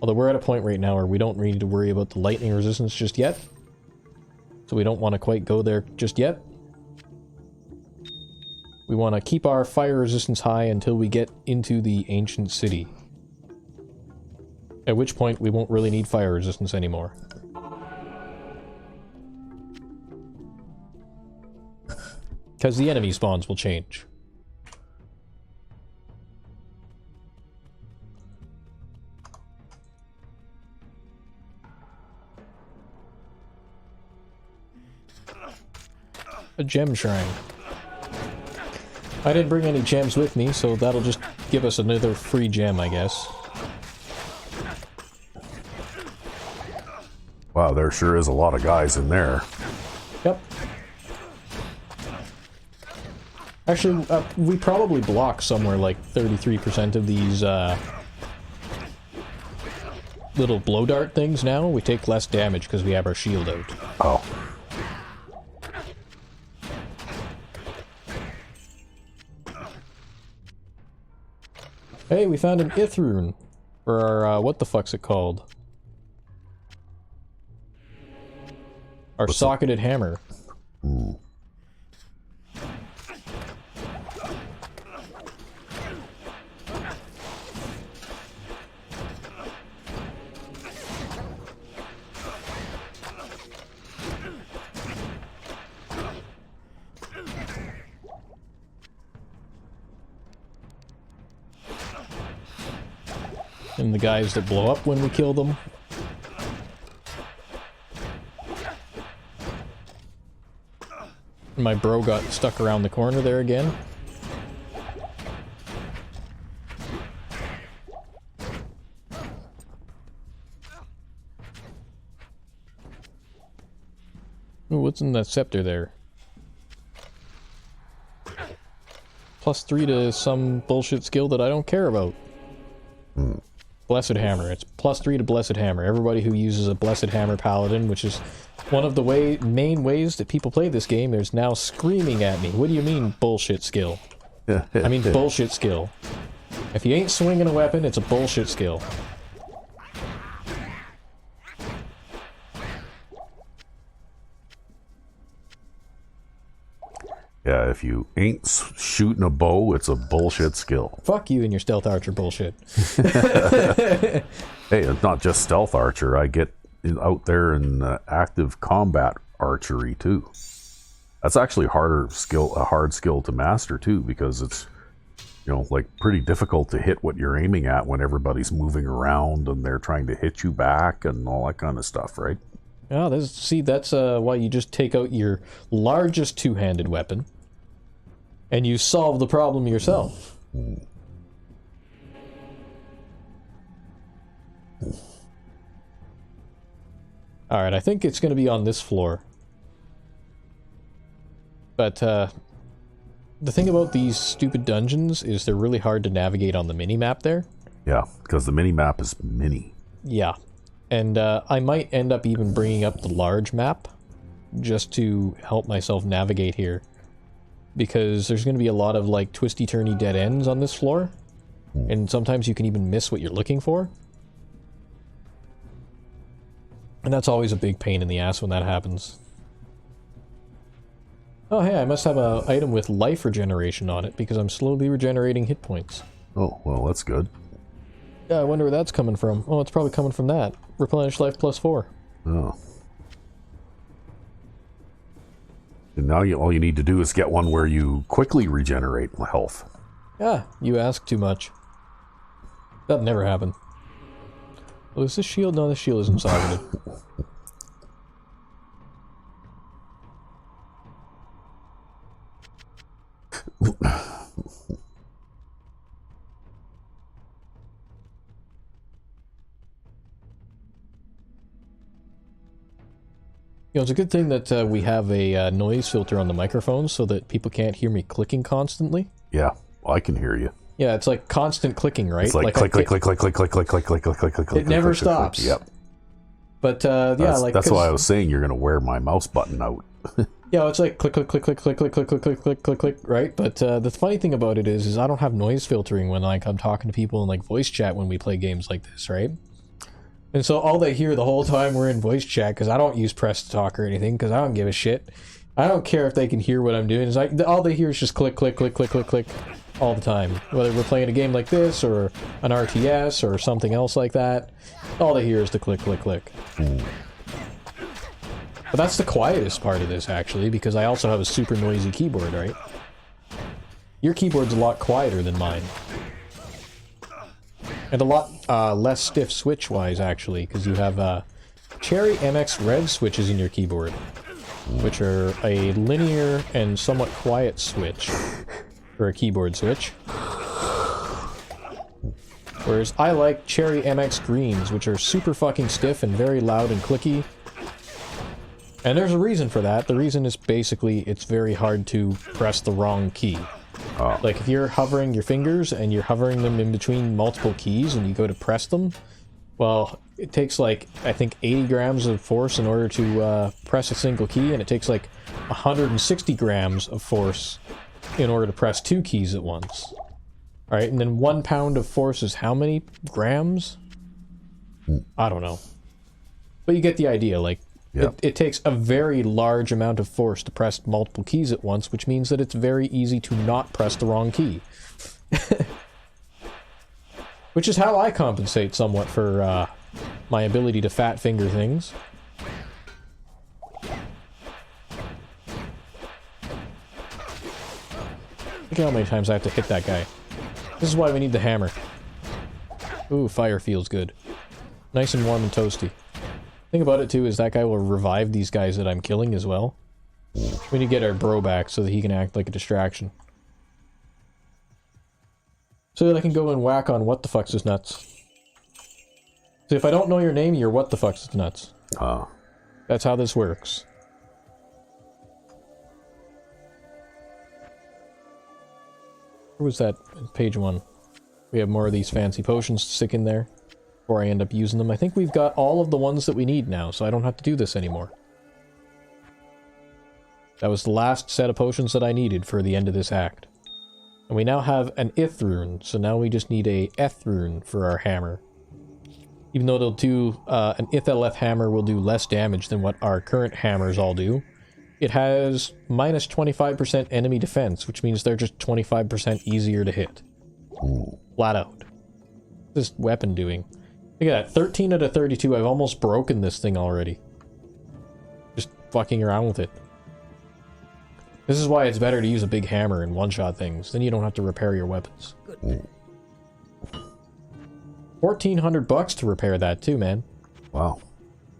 Although we're at a point right now where we don't need to worry about the lightning resistance just yet. So we don't want to quite go there just yet. We want to keep our fire resistance high until we get into the ancient city. At which point we won't really need fire resistance anymore. Because the enemy spawns will change. A gem shrine. I didn't bring any gems with me, so that'll just give us another free gem, I guess. Wow, there sure is a lot of guys in there. Yep. Actually, we probably block somewhere like 33% of these little blow dart things now. We take less damage because we have our shield out. Oh. Hey, we found an Ith rune for our, what the fuck's it called? Our socketed hammer. Ooh. And the guys that blow up when we kill them. My bro got stuck around the corner there again. Ooh, what's in that scepter there? +3 to some bullshit skill that I don't care about. Blessed Hammer. It's +3 to Blessed Hammer. Everybody who uses a Blessed Hammer Paladin, which is one of the main ways that people play this game, is now screaming at me. What do you mean, bullshit skill? I mean, bullshit skill. If you ain't swinging a weapon, it's a bullshit skill. Yeah, if you ain't shooting a bow, it's a bullshit skill. Fuck you and your stealth archer bullshit. Hey, it's not just stealth archer. I get out there in active combat archery too. That's actually a hard skill to master too, because it's, you know, like pretty difficult to hit what you're aiming at when everybody's moving around and they're trying to hit you back and all that kind of stuff, right? Oh, that's why you just take out your largest two-handed weapon and you solve the problem yourself. Alright, I think it's going to be on this floor. But, the thing about these stupid dungeons is they're really hard to navigate on the mini-map there. Yeah, because the mini-map is mini. Yeah. And, I might end up even bringing up the large map just to help myself navigate here. Because there's going to be a lot of, like, twisty-turny dead ends on this floor. And sometimes you can even miss what you're looking for. And that's always a big pain in the ass when that happens. Oh, hey, I must have an item with life regeneration on it, because I'm slowly regenerating hit points. Oh, well, that's good. Yeah, I wonder where that's coming from. Oh, it's probably coming from that. Replenish life +4. Oh. And now all you need to do is get one where you quickly regenerate health. Yeah, you ask too much. That'd never happen. Well, is this shield? No, this shield isn't socketed. You know, it's a good thing that we have a noise filter on the microphone so that people can't hear me clicking constantly. Yeah, well, I can hear you. Yeah, it's like constant clicking, right? It's like click, click, click, click, click, click, click, click, click, click, click, click. It never stops. Yep. But yeah, that's why I was saying you're gonna wear my mouse button out. Yeah, it's like click, click, click, click, click, click, click, click, click, click, click, click, right? But the funny thing about it is I don't have noise filtering when like I'm talking to people in like voice chat when we play games like this, right? And so all they hear the whole time we're in voice chat, because I don't use press to talk or anything, because I don't give a shit. I don't care if they can hear what I'm doing. It's like all they hear is just click, click, click, click, click, click, all the time. Whether we're playing a game like this or an RTS or something else like that, all they hear is the click, click, click. But that's the quietest part of this, actually, because I also have a super noisy keyboard, right? Your keyboard's a lot quieter than mine. And a lot less stiff switch-wise, actually, because you have Cherry MX Red switches in your keyboard, which are a linear and somewhat quiet switch for a keyboard switch. Whereas I like Cherry MX Greens, which are super fucking stiff and very loud and clicky. And there's a reason for that. The reason is basically it's very hard to press the wrong key. Like if you're hovering your fingers and you're hovering them in between multiple keys and you go to press them, well, it takes like, I think 80 grams of force in order to press a single key, and it takes like 160 grams of force in order to press two keys at once. Alright, and then 1 pound of force is how many grams? I don't know. But you get the idea, like, yep. It takes a very large amount of force to press multiple keys at once, which means that it's very easy to not press the wrong key. Which is how I compensate somewhat for my ability to fat finger things. Look at how many times I have to hit that guy. This is why we need the hammer. Ooh, fire feels good. Nice and warm and toasty. Thing about it too is that guy will revive these guys that I'm killing as well. We need to get our bro back so that he can act like a distraction. So that I can go and whack on what the fuck's his nuts. So if I don't know your name, you're what the fuck's his nuts. That's how this works. Where was that? Page 1. We have more of these fancy potions to stick in there before I end up using them. I think we've got all of the ones that we need now, so I don't have to do this anymore. That was the last set of potions that I needed for the end of this act. And we now have an Ith rune, so now we just need a Eth rune for our hammer. Even though it'll do, an Ith-LF hammer will do less damage than what our current hammers all do, it has minus 25% enemy defense, which means they're just 25% easier to hit. Flat out. What's this weapon doing? Look at that, 13 out of 32, I've almost broken this thing already. Just fucking around with it. This is why it's better to use a big hammer and one-shot things, then you don't have to repair your weapons. Good. 1,400 bucks to repair that too, man. Wow.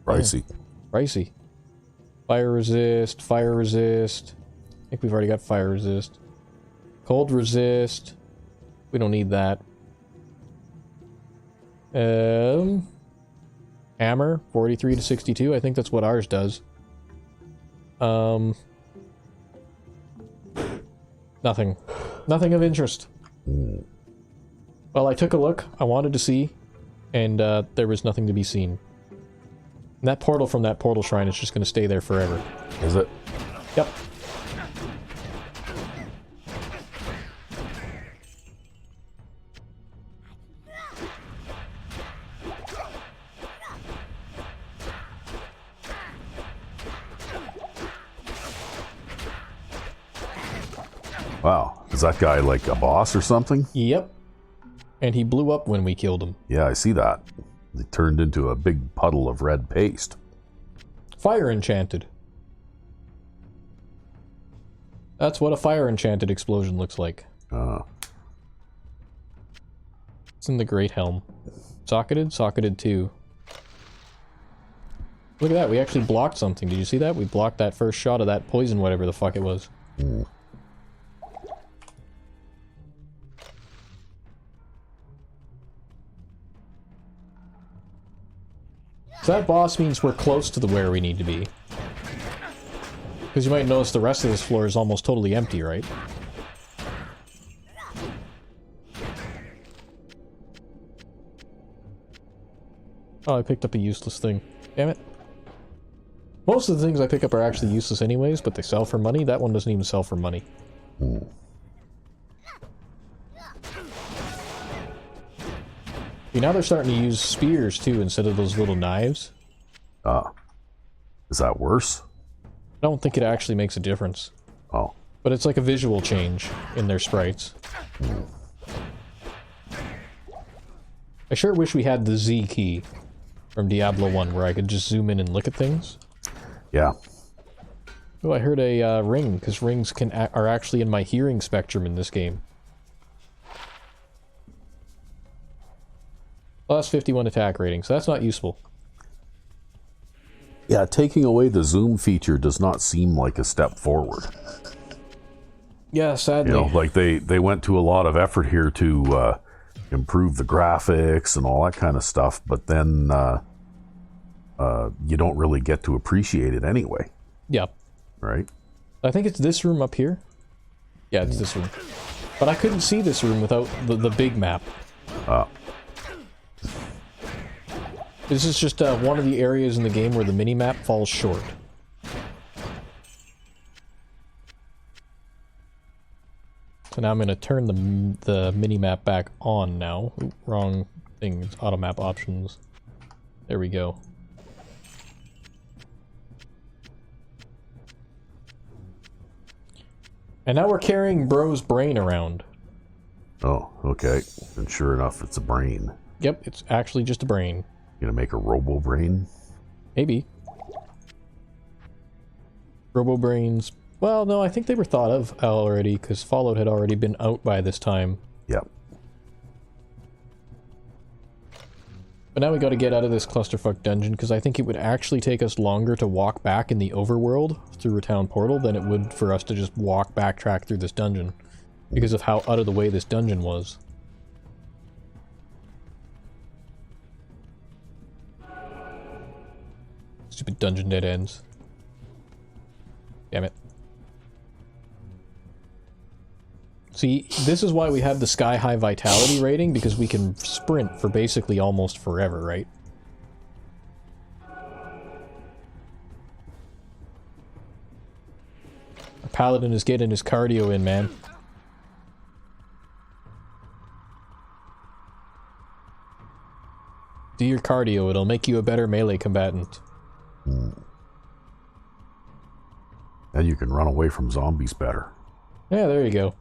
Pricey. Yeah. Pricey. Fire resist, fire resist. I think we've already got fire resist. Cold resist. We don't need that. Hammer, 43 to 62. I think that's what ours does. Nothing. Nothing of interest. Well, I took a look. I wanted to see. And there was nothing to be seen. And that portal from that portal shrine is just going to stay there forever. Is it? Yep. Wow. Is that guy like a boss or something? Yep. And he blew up when we killed him. Yeah, I see that. He turned into a big puddle of red paste. Fire enchanted. That's what a fire enchanted explosion looks like. It's in the Great Helm. Socketed? Socketed too. Look at that, we actually blocked something. Did you see that? We blocked that first shot of that poison, whatever the fuck it was. So that boss means we're close to where we need to be. Because you might notice the rest of this floor is almost totally empty, right? Oh, I picked up a useless thing. Damn it. Most of the things I pick up are actually useless anyways, but they sell for money. That one doesn't even sell for money. See, now they're starting to use spears too instead of those little knives. Is that worse? I don't think it actually makes a difference. Oh. But it's like a visual change in their sprites. I sure wish we had the Z key from Diablo 1 where I could just zoom in and look at things. Yeah. Oh, I heard a ring, because rings are actually in my hearing spectrum in this game. Plus 51 attack rating, so that's not useful. Yeah, taking away the zoom feature does not seem like a step forward. Yeah, sadly. You know, like they went to a lot of effort here to improve the graphics and all that kind of stuff, but then you don't really get to appreciate it anyway. Yep. Right? I think it's this room up here. Yeah, it's this room. But I couldn't see this room without the big map. This is just one of the areas in the game where the mini-map falls short. So now I'm going to turn the mini-map back on now. Ooh, wrong thing, it's auto-map options. There we go. And now we're carrying Bro's brain around. Oh, okay. And sure enough, it's a brain. Yep, it's actually just a brain. You gonna make a robo-brain? Maybe. Robo-brains... Well, no, I think they were thought of already, because Fallout had already been out by this time. Yep. But now we gotta get out of this clusterfuck dungeon, because I think it would actually take us longer to walk back in the overworld through a town portal than it would for us to just backtrack through this dungeon. Because of how out of the way this dungeon was. Stupid dungeon dead ends. Damn it. See, this is why we have the sky-high vitality rating, because we can sprint for basically almost forever, right? A paladin is getting his cardio in, man. Do your cardio, it'll make you a better melee combatant. And you can run away from zombies better. Yeah, there you go.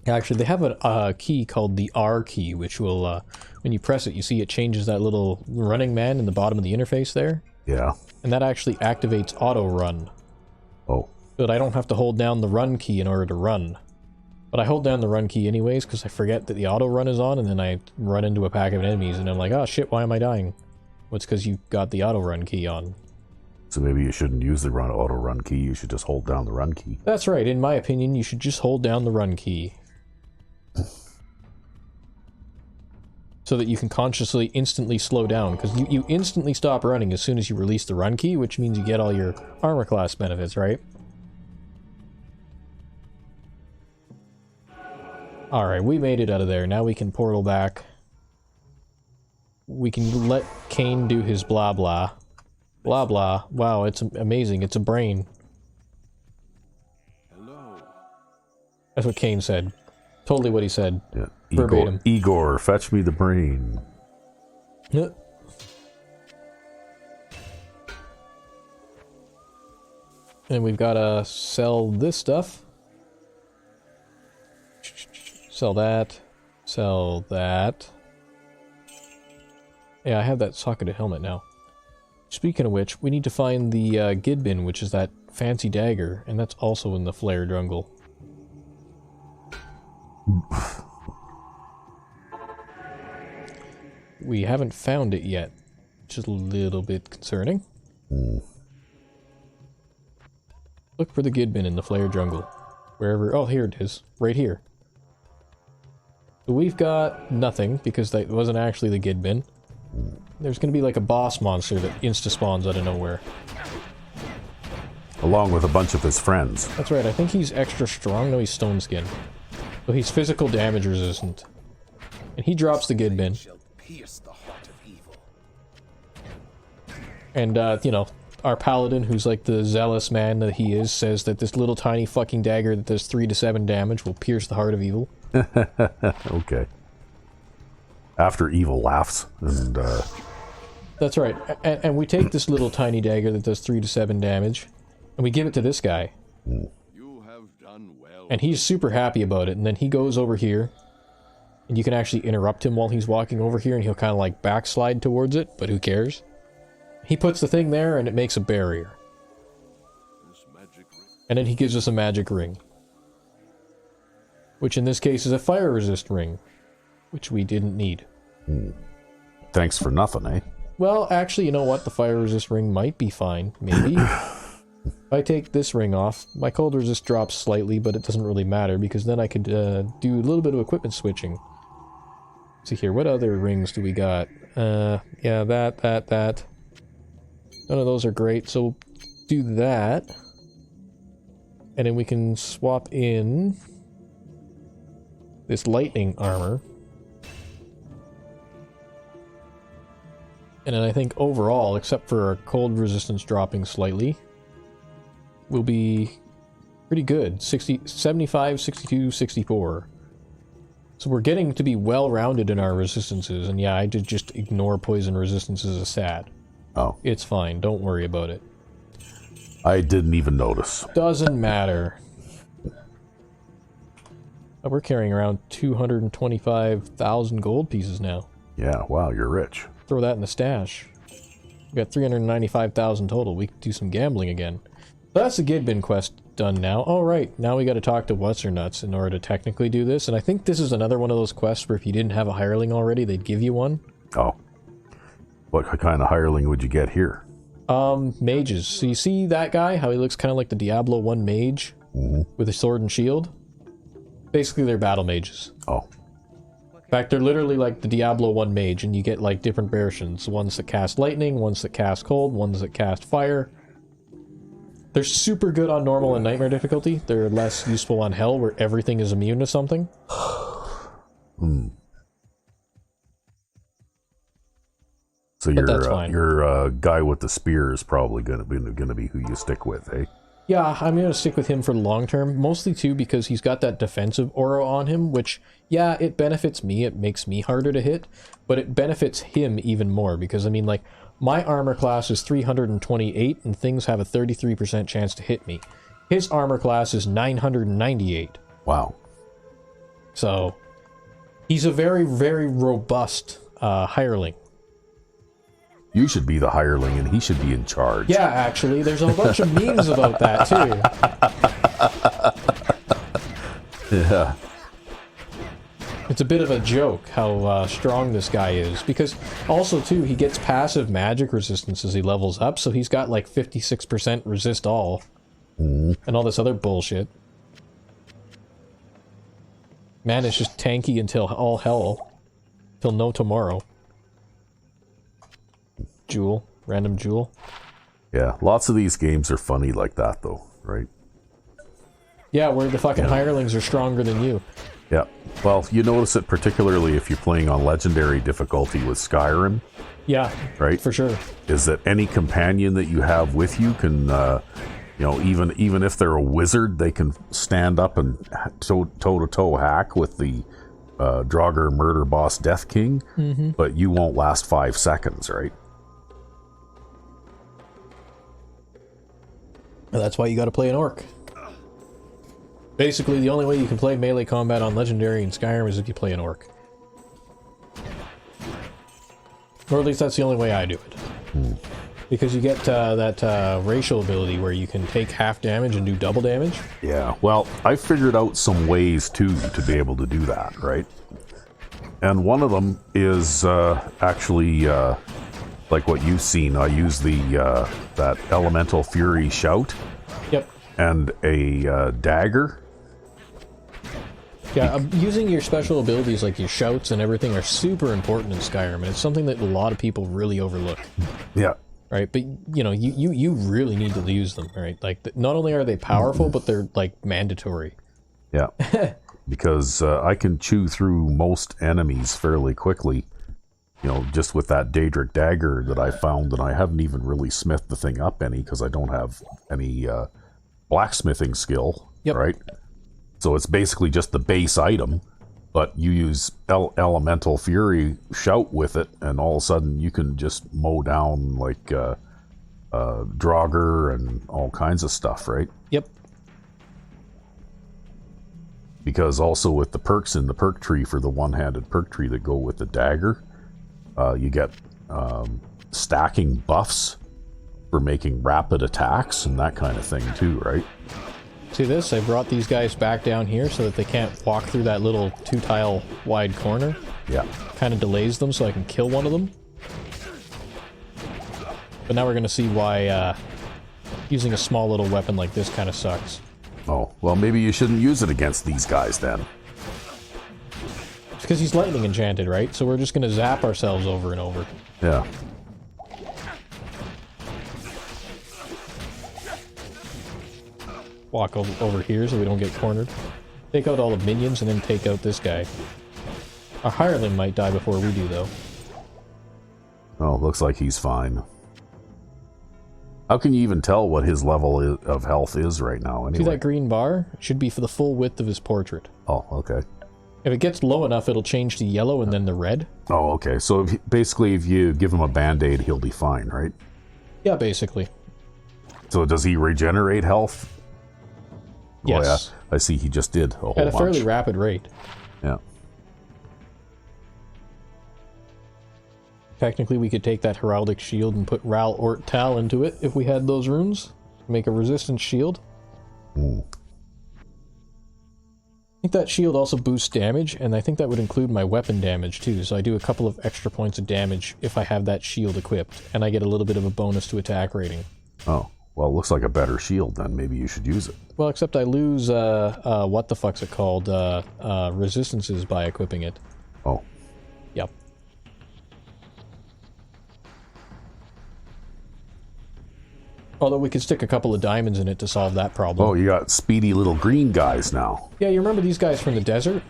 Actually, they have a key called the R key, which will, when you press it, you see it changes that little running man in the bottom of the interface there. Yeah. And that actually activates auto run. Oh. So that I don't have to hold down the run key in order to run. But I hold down the run key anyways, because I forget that the auto run is on, and then I run into a pack of enemies, and I'm like, oh shit, why am I dying? Well, it's because you got the auto run key on. So maybe you shouldn't use the auto run key, you should just hold down the run key. That's right, in my opinion, you should just hold down the run key. So that you can consciously instantly slow down, because you instantly stop running as soon as you release the run key, which means you get all your armor class benefits, right? Alright, we made it out of there. Now we can portal back. We can let Cain do his blah blah. Blah blah. Wow, it's amazing. It's a brain. Hello. That's what Cain said. Totally what he said. Yeah. Verbatim. Igor, fetch me the brain. Yep. And we've got to sell this stuff. Sell that. Sell that. Yeah, I have that socketed helmet now. Speaking of which, we need to find the Gidbin, which is that fancy dagger, and that's also in the Flare jungle. We haven't found it yet, which is a little bit concerning. Look for the Gidbin in the Flare jungle. Wherever... Oh, here it is. Right here. So we've got nothing, because that wasn't actually the Gidbin. There's going to be like a boss monster that insta-spawns out of nowhere. Along with a bunch of his friends. That's right, I think he's extra strong. No, he's stone skin. So he's physical damage resistant. And he drops the Gidbin. And, you know, our Paladin, who's like the zealous man that he is, says that this little tiny fucking dagger that does 3 to 7 damage will pierce the heart of evil. Okay. After evil laughs, and, That's right, and we take this little tiny dagger that does 3 to 7 damage, and we give it to this guy. You have done well. And he's super happy about it, and then he goes over here, and you can actually interrupt him while he's walking over here, and he'll kind of like backslide towards it, but who cares? He puts the thing there, and it makes a barrier. And then he gives us a magic ring. Which in this case is a fire resist ring. Which we didn't need. Thanks for nothing, eh? Well, actually, you know what? The fire resist ring might be fine. Maybe. If I take this ring off, my cold resist drops slightly, but it doesn't really matter, because then I could do a little bit of equipment switching. Let's see here, what other rings do we got? Yeah, that. None of those are great, so we'll do that. And then we can swap in this lightning armor. And then I think overall, except for our cold resistance dropping slightly, we'll be pretty good. 75, 62, 64. So we're getting to be well-rounded in our resistances, and yeah, I did just ignore poison resistances as sad. Oh. It's fine, don't worry about it. I didn't even notice. Doesn't matter. We're carrying around 225,000 gold pieces now. Yeah, wow, you're rich. Throw that in the stash. We got 395,000 total. We can do some gambling again. So that's the Gidbin quest done now. All right, now we got to talk to What's-Her-Nuts in order to technically do this. And I think this is another one of those quests where if you didn't have a hireling already, they'd give you one. Oh. What kind of hireling would you get here? Mages. So you see that guy? How he looks kind of like the Diablo 1 mage with a sword and shield? Basically, they're battle mages. Oh. In fact, they're literally like the Diablo 1 mage, and you get like different versions. Ones that cast lightning, ones that cast cold, ones that cast fire. They're super good on normal and nightmare difficulty. They're less useful on hell, where everything is immune to something. So your guy with the spear is probably gonna be who you stick with, eh? Yeah, I'm going to stick with him for the long term, mostly too because he's got that defensive aura on him, which, yeah, it benefits me, it makes me harder to hit, but it benefits him even more, because, I mean, like, my armor class is 328, and things have a 33% chance to hit me. His armor class is 998. Wow. So, he's a very, very robust hireling. You should be the hireling, and he should be in charge. Yeah, actually, there's a bunch of memes about that, too. Yeah. It's a bit of a joke how strong this guy is, because also, too, he gets passive magic resistance as he levels up, so he's got, like, 56% resist all, and all this other bullshit. Man, it's just tanky until all hell. Till no tomorrow. Jewel. Random jewel. Yeah, lots of these games are funny like that, though, right? Yeah, where the fucking hirelings are stronger than you. Yeah. Well, you notice it particularly if you're playing on legendary difficulty with Skyrim. Yeah, right? For sure. Is that any companion that you have with you can, you know, even if they're a wizard, they can stand up and toe-to-toe hack with the Draugr murder boss Death King, but you won't last 5 seconds, right? And that's why you gotta play an orc. Basically, the only way you can play melee combat on Legendary in Skyrim is if you play an orc. Or at least that's the only way I do it. Because you get that racial ability where you can take half damage and do double damage. Yeah, well, I figured out some ways, too, to be able to do that, right? And one of them is actually, like what you've seen. I use that Elemental Fury Shout. Yep. And a dagger. Yeah, using your special abilities like your shouts and everything are super important in Skyrim, and it's something that a lot of people really overlook. Yeah. Right, but you know, you really need to use them, right? Like, not only are they powerful, but they're like mandatory. Yeah. Because I can chew through most enemies fairly quickly, you know, just with that Daedric dagger that I found, and I haven't even really smithed the thing up any because I don't have any blacksmithing skill, right? So it's basically just the base item, but you use Elemental Fury Shout with it, and all of a sudden you can just mow down like Draugr and all kinds of stuff, right? Yep. Because also with the perks in the perk tree for the one-handed perk tree that go with the dagger, you get stacking buffs for making rapid attacks and that kind of thing too, right? See this? I brought these guys back down here so that they can't walk through that little 2-tile wide corner. Yeah. Kind of delays them so I can kill one of them. But now we're going to see why using a small little weapon like this kind of sucks. Oh, well maybe you shouldn't use it against these guys then. It's because he's lightning enchanted, right? So we're just going to zap ourselves over and over. Yeah. Walk over here so we don't get cornered. Take out all the minions and then take out this guy. Our hireling might die before we do, though. Oh, looks like he's fine. How can you even tell what his level of health is right now, anyway? See that green bar? It should be for the full width of his portrait. Oh, okay. If it gets low enough, it'll change to yellow and then the red. Oh, okay. So basically, if you give him a band-aid, he'll be fine, right? Yeah, basically. So does he regenerate health? Yes. Oh, yeah. I see he just did a whole bunch. At a fairly rapid rate. Yeah. Technically, we could take that heraldic shield and put Ral Ort Tal into it if we had those runes. Make a resistance shield. Ooh. I think that shield also boosts damage, and I think that would include my weapon damage too, so I do a couple of extra points of damage if I have that shield equipped, and I get a little bit of a bonus to attack rating. Oh, well, it looks like a better shield then. Maybe you should use it. Well, except I lose, what the fuck's it called, resistances by equipping it. Oh. Yep. Although we could stick a couple of diamonds in it to solve that problem. Oh, you got speedy little green guys now. Yeah, you remember these guys from the desert?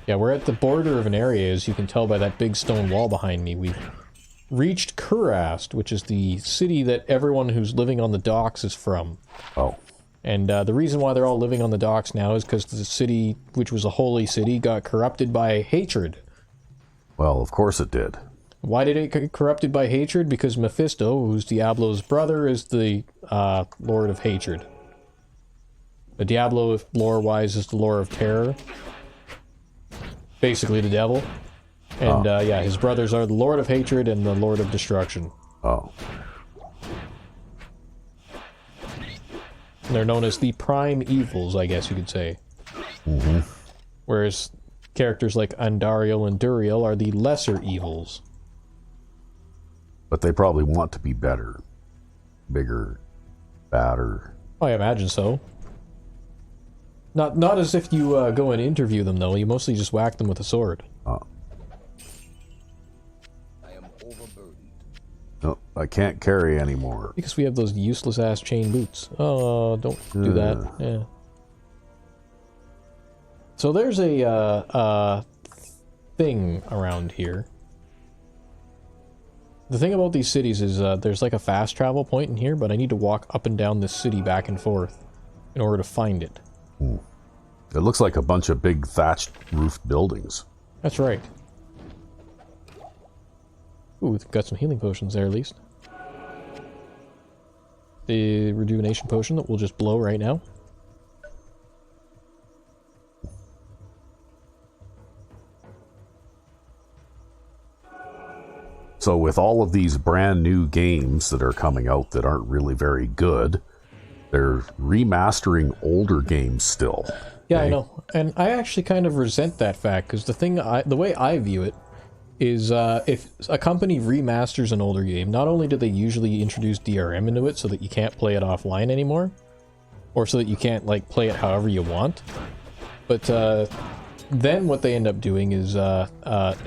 Yeah, we're at the border of an area, as you can tell by that big stone wall behind me. We've reached Kurast, which is the city that everyone who's living on the docks is from. Oh. And the reason why they're all living on the docks now is because the city, which was a holy city, got corrupted by hatred. Well, of course it did. Why did it get corrupted by hatred? Because Mephisto, who's Diablo's brother, is the Lord of Hatred. The Diablo, lore-wise, is the Lord of Terror. Basically the devil. And yeah, his brothers are the Lord of Hatred and the Lord of Destruction. Oh. And they're known as the Prime Evils, I guess you could say. Mm-hmm. Whereas characters like Andariel and Duriel are the lesser evils. But they probably want to be better. Bigger. Badder. I imagine so. Not as if you go and interview them, though. You mostly just whack them with a sword. Oh. I am overburdened. No, I can't carry anymore. Because we have those useless-ass chain boots. Oh, don't do that. Yeah. So there's a thing around here. The thing about these cities is there's like a fast travel point in here, but I need to walk up and down this city back and forth in order to find it. Ooh. It looks like a bunch of big thatched roofed buildings. That's right. Ooh, we've got some healing potions there at least. The rejuvenation potion that we'll just blow right now. So with all of these brand new games that are coming out that aren't really very good, they're remastering older games still. Yeah, okay? I know. And I actually kind of resent that fact, because the way I view it is if a company remasters an older game, not only do they usually introduce DRM into it so that you can't play it offline anymore, or so that you can't like play it however you want, but then what they end up doing is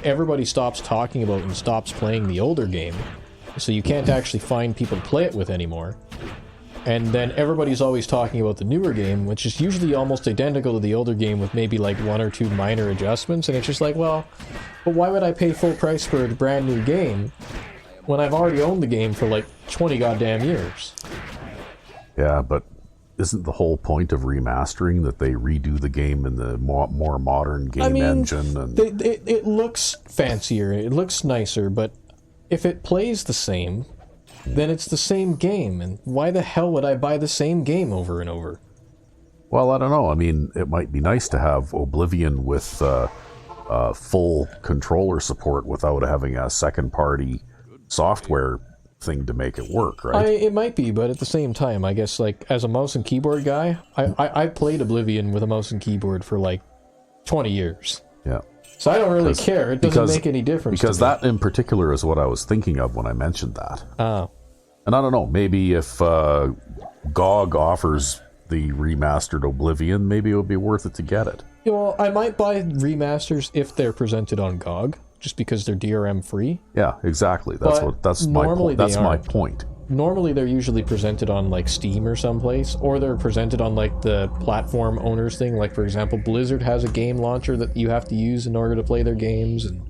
everybody stops talking about and stops playing the older game, so you can't actually find people to play it with anymore. And then everybody's always talking about the newer game, which is usually almost identical to the older game with maybe like 1 or 2 minor adjustments, and it's just like, well, but why would I pay full price for a brand new game when I've already owned the game for like 20 goddamn years? Yeah, but isn't the whole point of remastering that they redo the game in the more modern game engine? And it looks fancier, it looks nicer, but if it plays the same, then it's the same game, and why the hell would I buy the same game over and over? Well, I don't know. I mean, it might be nice to have Oblivion with full controller support without having a second-party software thing to make it work, right? It might be, but at the same time, I guess, like, as a mouse and keyboard guy, I played Oblivion with a mouse and keyboard for, like, 20 years. Yeah. So I don't really care. It doesn't make any difference. Because that in particular is what I was thinking of when I mentioned that. Oh. And I don't know, maybe if GOG offers the remastered Oblivion, maybe it would be worth it to get it. Well, I might buy remasters if they're presented on GOG, just because they're DRM free. Yeah, exactly. That's my point. Normally they're usually presented on like Steam or someplace, or they're presented on like the platform owners thing. Like for example, Blizzard has a game launcher that you have to use in order to play their games, and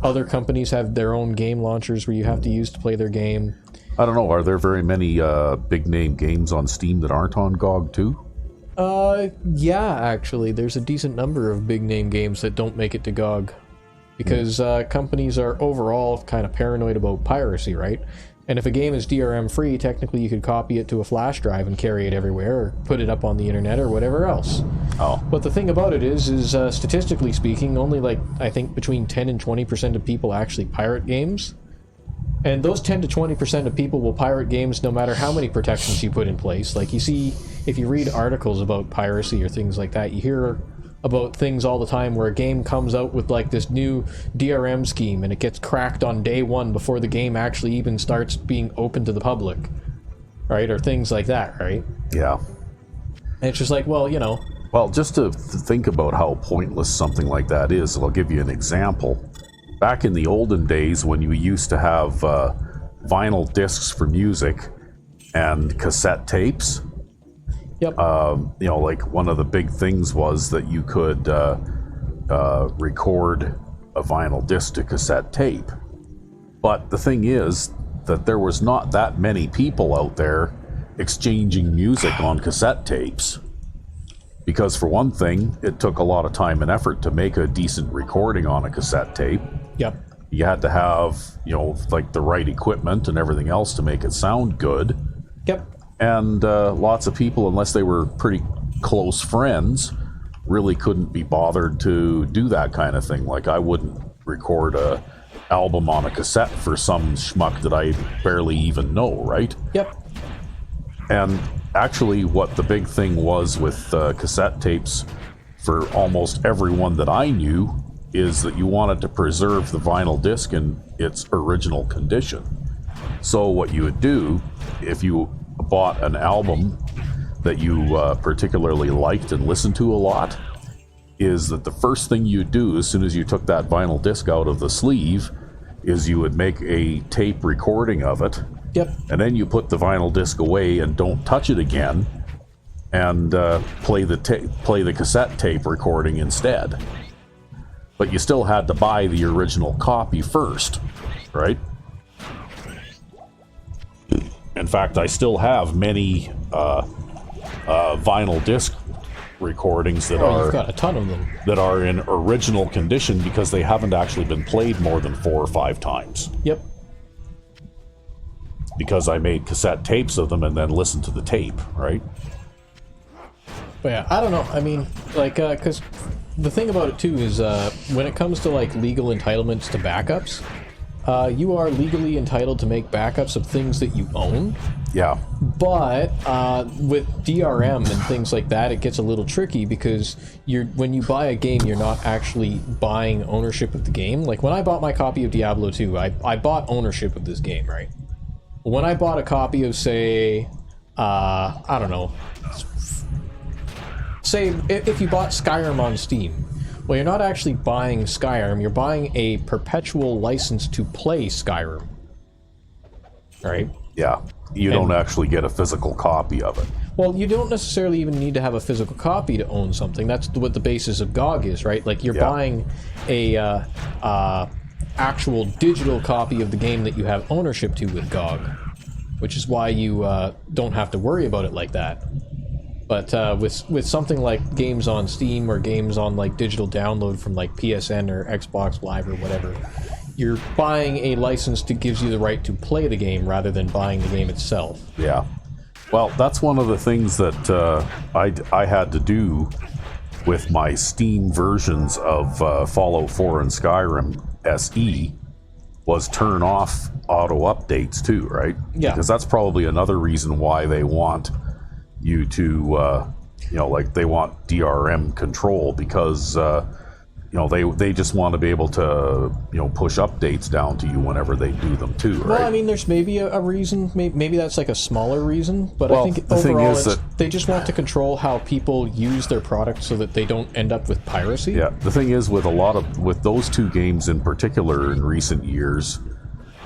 other companies have their own game launchers where you have to use to play their game. I don't know, are there very many big name games on Steam that aren't on GOG too? Yeah, actually, there's a decent number of big name games that don't make it to GOG. Because companies are overall kind of paranoid about piracy, right? And if a game is DRM free, technically you could copy it to a flash drive and carry it everywhere, or put it up on the internet or whatever else. Oh. But the thing about it is statistically speaking, only like, I think between 10 and 20% of people actually pirate games. And those 10 to 20% of people will pirate games no matter how many protections you put in place. Like you see, if you read articles about piracy or things like that, you hear about things all the time where a game comes out with like this new DRM scheme and it gets cracked on day one before the game actually even starts being open to the public, right? Or things like that, right? Yeah. And it's just like, well, you know. Well, just to think about how pointless something like that is, I'll give you an example. Back in the olden days when you used to have vinyl discs for music and cassette tapes, Yep. You know, like one of the big things was that you could record a vinyl disc to cassette tape. But the thing is that there was not that many people out there exchanging music on cassette tapes. Because for one thing, it took a lot of time and effort to make a decent recording on a cassette tape. Yep. You had to have, you know, like the right equipment and everything else to make it sound good. Yep. And lots of people, unless they were pretty close friends, really couldn't be bothered to do that kind of thing. Like I wouldn't record a album on a cassette for some schmuck that I barely even know, right? Yep. And actually what the big thing was with cassette tapes for almost everyone that I knew is that you wanted to preserve the vinyl disc in its original condition. So what you would do, if you bought an album that you particularly liked and listened to a lot, is that the first thing you do as soon as you took that vinyl disc out of the sleeve is you would make a tape recording of it. Yep. And then you put the vinyl disc away and don't touch it again, and play the cassette tape recording instead. But you still had to buy the original copy first, right? In fact, I still have many vinyl disc recordings that You've got a ton of them. that are in original condition because they haven't actually been played more than 4 or 5 times. Yep. Because I made cassette tapes of them and then listened to the tape, right? But yeah, I don't know. I mean, like, because the thing about it too is when it comes to like legal entitlements to backups, you are legally entitled to make backups of things that you own. Yeah. But with DRM and things like that, it gets a little tricky because when you buy a game, you're not actually buying ownership of the game. Like when I bought my copy of Diablo 2, I bought ownership of this game, right? When I bought a copy of, say, I don't know, say if you bought Skyrim on Steam, well, you're not actually buying Skyrim, you're buying a perpetual license to play Skyrim, right? Yeah. You don't actually get a physical copy of it. Well, you don't necessarily even need to have a physical copy to own something. That's what the basis of GOG is, right? Like you're buying a actual digital copy of the game that you have ownership to with GOG, which is why you don't have to worry about it like that. But with something like games on Steam or games on like digital download from like PSN or Xbox Live or whatever, you're buying a license that gives you the right to play the game rather than buying the game itself. Yeah. Well, that's one of the things that I had to do with my Steam versions of Fallout 4 and Skyrim SE was turn off auto updates too, right? Yeah. Because that's probably another reason why they want you to, like they want DRM control because, they just want to be able to, push updates down to you whenever they do them too, right? Well, I mean, there's maybe a reason. Maybe that's like a smaller reason, but I think the thing overall is that they just want to control how people use their product so that they don't end up with piracy. Yeah, the thing is with with those two games in particular in recent years,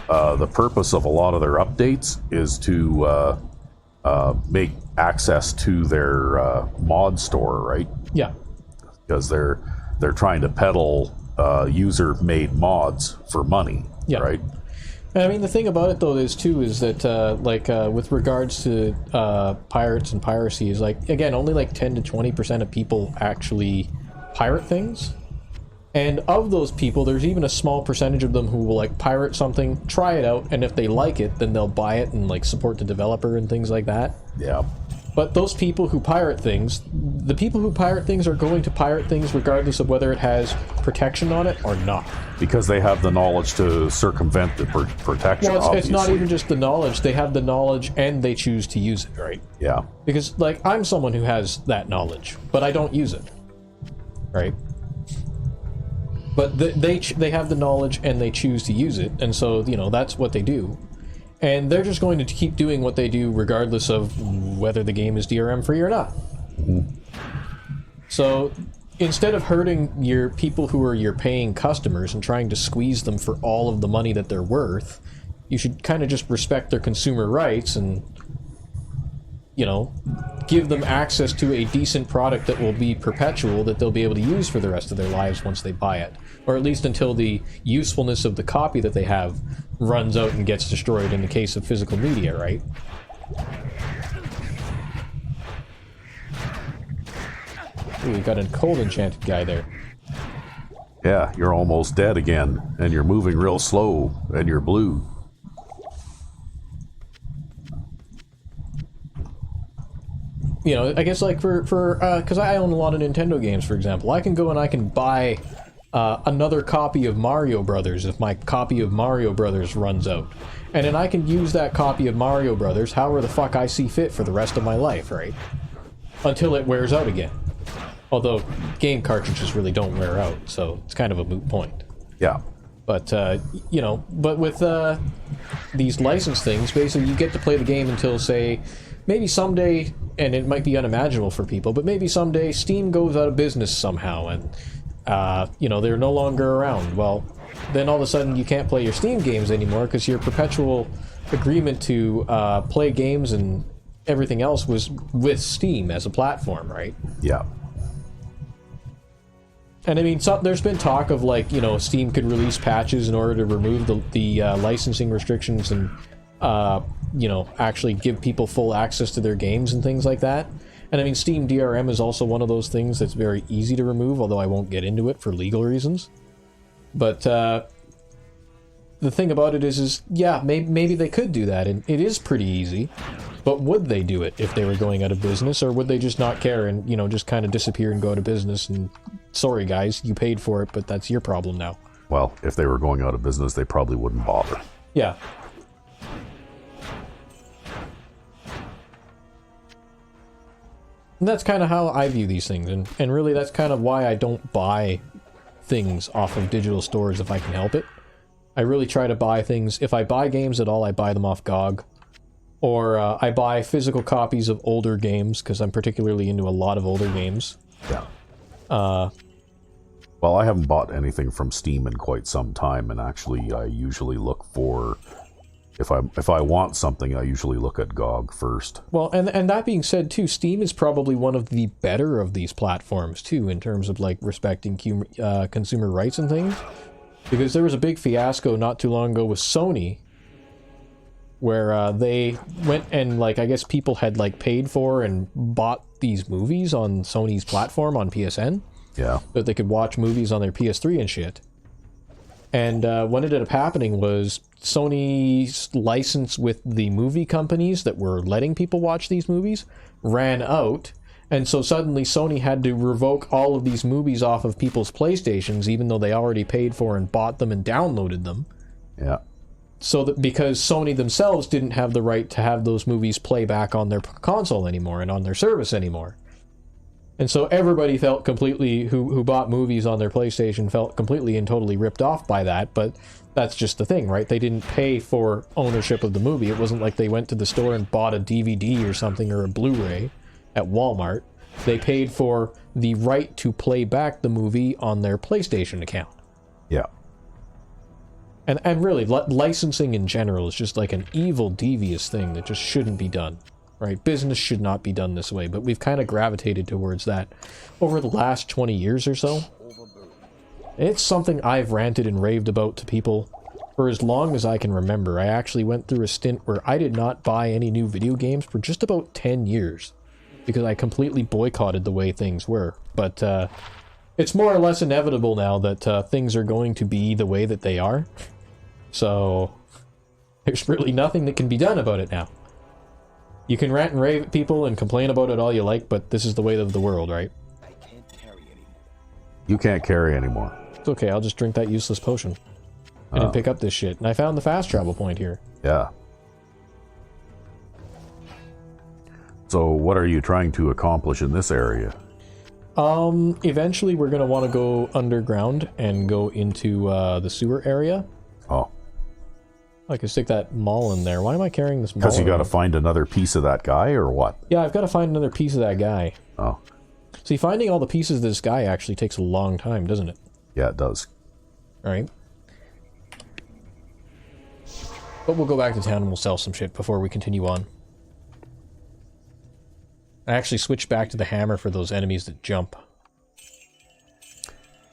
the purpose of a lot of their updates is to make access to their mod store, right? Yeah. Because they're trying to peddle user-made mods for money, right? And I mean, the thing about it though is that with regards to pirates and piracy is like, again, only like 10 to 20% of people actually pirate things. And of those people, there's even a small percentage of them who will like pirate something, try it out, and if they like it, then they'll buy it and like support the developer and things like that. Yeah. But those people who pirate things, the people who pirate things are going to pirate things regardless of whether it has protection on it or not. Because they have the knowledge to circumvent the protection, Well, it's not even just the knowledge. They have the knowledge and they choose to use it, right? Yeah. Because, like, I'm someone who has that knowledge, but I don't use it, right? But they have the knowledge and they choose to use it, and so, that's what they do. And they're just going to keep doing what they do regardless of whether the game is DRM free or not. Mm-hmm. So instead of hurting your people who are your paying customers and trying to squeeze them for all of the money that they're worth, you should kind of just respect their consumer rights and, give them access to a decent product that will be perpetual, that they'll be able to use for the rest of their lives once they buy it. Or at least until the usefulness of the copy that they have runs out and gets destroyed in the case of physical media, right? Ooh, we got a cold enchanted guy there. Yeah, you're almost dead again, and you're moving real slow, and you're blue. I guess like because I own a lot of Nintendo games, for example, I can go and I can buy another copy of Mario Brothers if my copy of Mario Brothers runs out. And then I can use that copy of Mario Brothers however the fuck I see fit for the rest of my life, right? Until it wears out again. Although game cartridges really don't wear out, so it's kind of a moot point. Yeah. But, but with these license things, basically you get to play the game until, say, maybe someday, and it might be unimaginable for people, but maybe someday Steam goes out of business somehow and, they're no longer around. Well, then all of a sudden you can't play your Steam games anymore because your perpetual agreement to play games and everything else was with Steam as a platform, right? Yeah. And I mean, there's been talk of like, Steam could release patches in order to remove the licensing restrictions and, actually give people full access to their games and things like that. And I mean, Steam DRM is also one of those things that's very easy to remove, although I won't get into it for legal reasons. But the thing about it is yeah, maybe they could do that, and it is pretty easy. But would they do it if they were going out of business, or would they just not care and, just kind of disappear and go out of business and, sorry guys, you paid for it, but that's your problem now. Well, if they were going out of business, they probably wouldn't bother. Yeah. And that's kind of how I view these things, and really that's kind of why I don't buy things off of digital stores if I can help it. I really try to buy things, if I buy games at all, I buy them off GOG. Or I buy physical copies of older games, because I'm particularly into a lot of older games. Yeah. Well, I haven't bought anything from Steam in quite some time, and actually I usually look for... If I want something, I usually look at GOG first. Well, and that being said, too, Steam is probably one of the better of these platforms, too, in terms of, like, respecting consumer rights and things. Because there was a big fiasco not too long ago with Sony, where they went and, like, I guess people had, like, paid for and bought these movies on Sony's platform on PSN. Yeah. So that they could watch movies on their PS3 and shit. And what ended up happening was Sony's license with the movie companies that were letting people watch these movies ran out, and so suddenly Sony had to revoke all of these movies off of people's PlayStations, even though they already paid for and bought them and downloaded them. Yeah. So that because Sony themselves didn't have the right to have those movies play back on their console anymore and on their service anymore. And so everybody felt completely, who bought movies on their PlayStation felt completely and totally ripped off by that, but that's just the thing, right? They didn't pay for ownership of the movie. It wasn't like they went to the store and bought a DVD or something or a Blu-ray at Walmart. They paid for the right to play back the movie on their PlayStation account. Yeah. And really, licensing in general is just like an evil, devious thing that just shouldn't be done. Right? Business should not be done this way, but we've kind of gravitated towards that over the last 20 years or so. It's something I've ranted and raved about to people for as long as I can remember. I actually went through a stint where I did not buy any new video games for just about 10 years because I completely boycotted the way things were. But it's more or less inevitable now that things are going to be the way that they are. So there's really nothing that can be done about it now. You can rant and rave at people and complain about it all you like, but this is the way of the world, right? I can't carry anymore. You can't carry anymore. It's okay, I'll just drink that useless potion. I didn't pick up this shit, and I found the fast travel point here. Yeah. So what are you trying to accomplish in this area? Eventually we're going to want to go underground and go into the sewer area. Oh. I can stick that maul in there. Why am I carrying this maul? Because you got to find another piece of that guy, or what? Yeah, I've got to find another piece of that guy. Oh. See, finding all the pieces of this guy actually takes a long time, doesn't it? Yeah, it does. Alright. But we'll go back to town and we'll sell some shit before we continue on. I actually switched back to the hammer for those enemies that jump.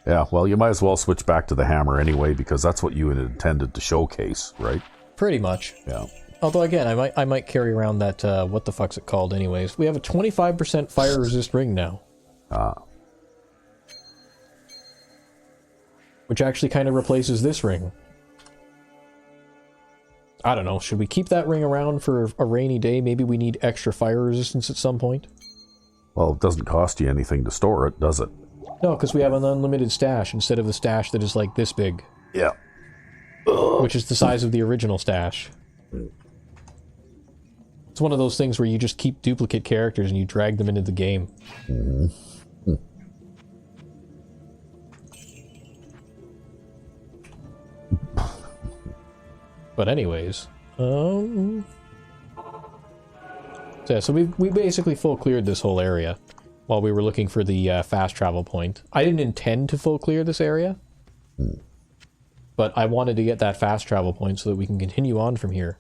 Yeah, well, you might as well switch back to the hammer anyway, because that's what you had intended to showcase, right? Pretty much. Yeah. Although, again, I might carry around that, what the fuck's it called anyways. We have a 25% fire resist ring now. Ah. Which actually kind of replaces this ring. I don't know, should we keep that ring around for a rainy day? Maybe we need extra fire resistance at some point? Well, it doesn't cost you anything to store it, does it? No, because we have an unlimited stash instead of the stash that is like this big. Yeah. Which is the size of the original stash. It's one of those things where you just keep duplicate characters and you drag them into the game. Mm-hmm. But anyways, so yeah, so we basically full cleared this whole area while we were looking for the fast travel point. I didn't intend to full clear this area, but I wanted to get that fast travel point so that we can continue on from here.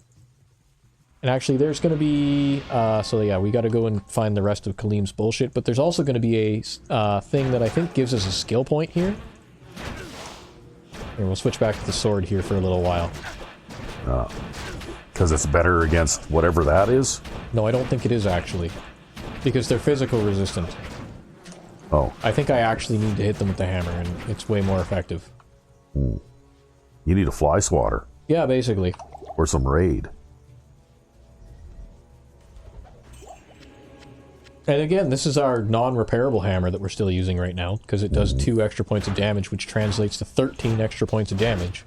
And actually, there's going to be, so yeah, we got to go and find the rest of Kaleem's bullshit, but there's also going to be a thing that I think gives us a skill point here. Here, we'll switch back to the sword here for a little while. Because it's better against whatever that is? No, I don't think it is, actually. Because they're physical resistant. Oh. I think I actually need to hit them with the hammer, and it's way more effective. You need a fly swatter. Yeah, basically. Or some raid. And again, this is our non-repairable hammer that we're still using right now, because it does 2 extra points of damage, which translates to 13 extra points of damage.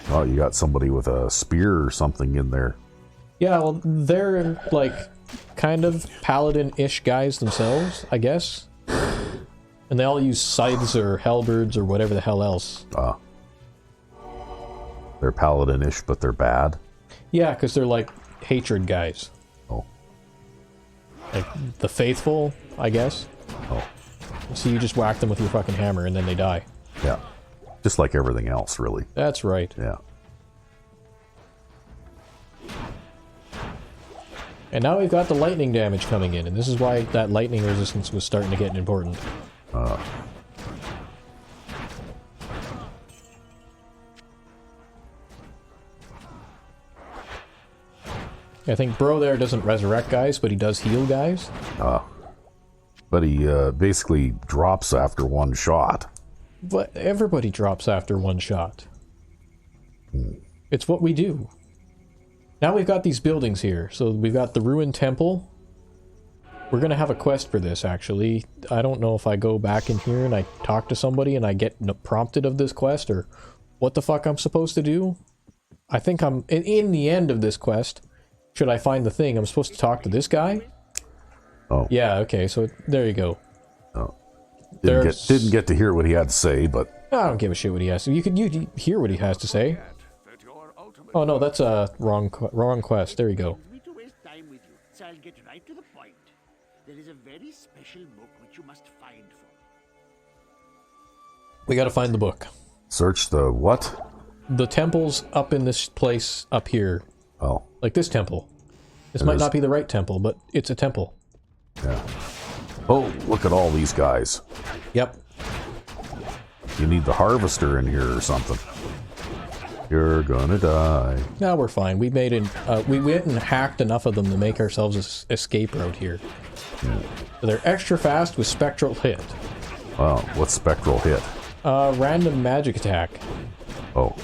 Oh, you got somebody with a spear or something in there. Yeah, well, they're, like, kind of paladin-ish guys themselves, I guess. And they all use scythes or halberds or whatever the hell else. They're paladin-ish, but they're bad. Yeah, because they're, like, hatred guys. Oh. Like, the faithful, I guess. Oh. So you just whack them with your fucking hammer and then they die. Yeah. Just like everything else, really. That's right. Yeah. And now we've got the lightning damage coming in, and this is why that lightning resistance was starting to get important. I think Bro there doesn't resurrect guys, but he does heal guys. But he basically drops after one shot. But everybody drops after one shot. It's what we do. Now we've got these buildings here. So we've got the ruined temple. We're going to have a quest for this, actually. I don't know if I go back in here and I talk to somebody and I get prompted of this quest or what the fuck I'm supposed to do. I think I'm... In the end of this quest, should I find the thing, I'm supposed to talk to this guy? Oh. Yeah, okay, so there you go. Oh. Didn't get to hear what he had to say, but... I don't give a shit what he has to... You hear what he has to say. Oh no, that's a wrong quest. There you go. Me to waste time with you, so I'll get right to the point. There is a very special book which you must find for. We gotta find the book. Search the what? The temple's up in this place up here. Oh. Like this temple. This might not be the right temple, but it's a temple. Yeah. Oh, look at all these guys. Yep. You need the harvester in here or something. You're gonna die. No, we're fine. We made we went and hacked enough of them to make ourselves an escape route here. So they're extra fast with spectral hit. Wow, what's spectral hit? Random magic attack. Oh.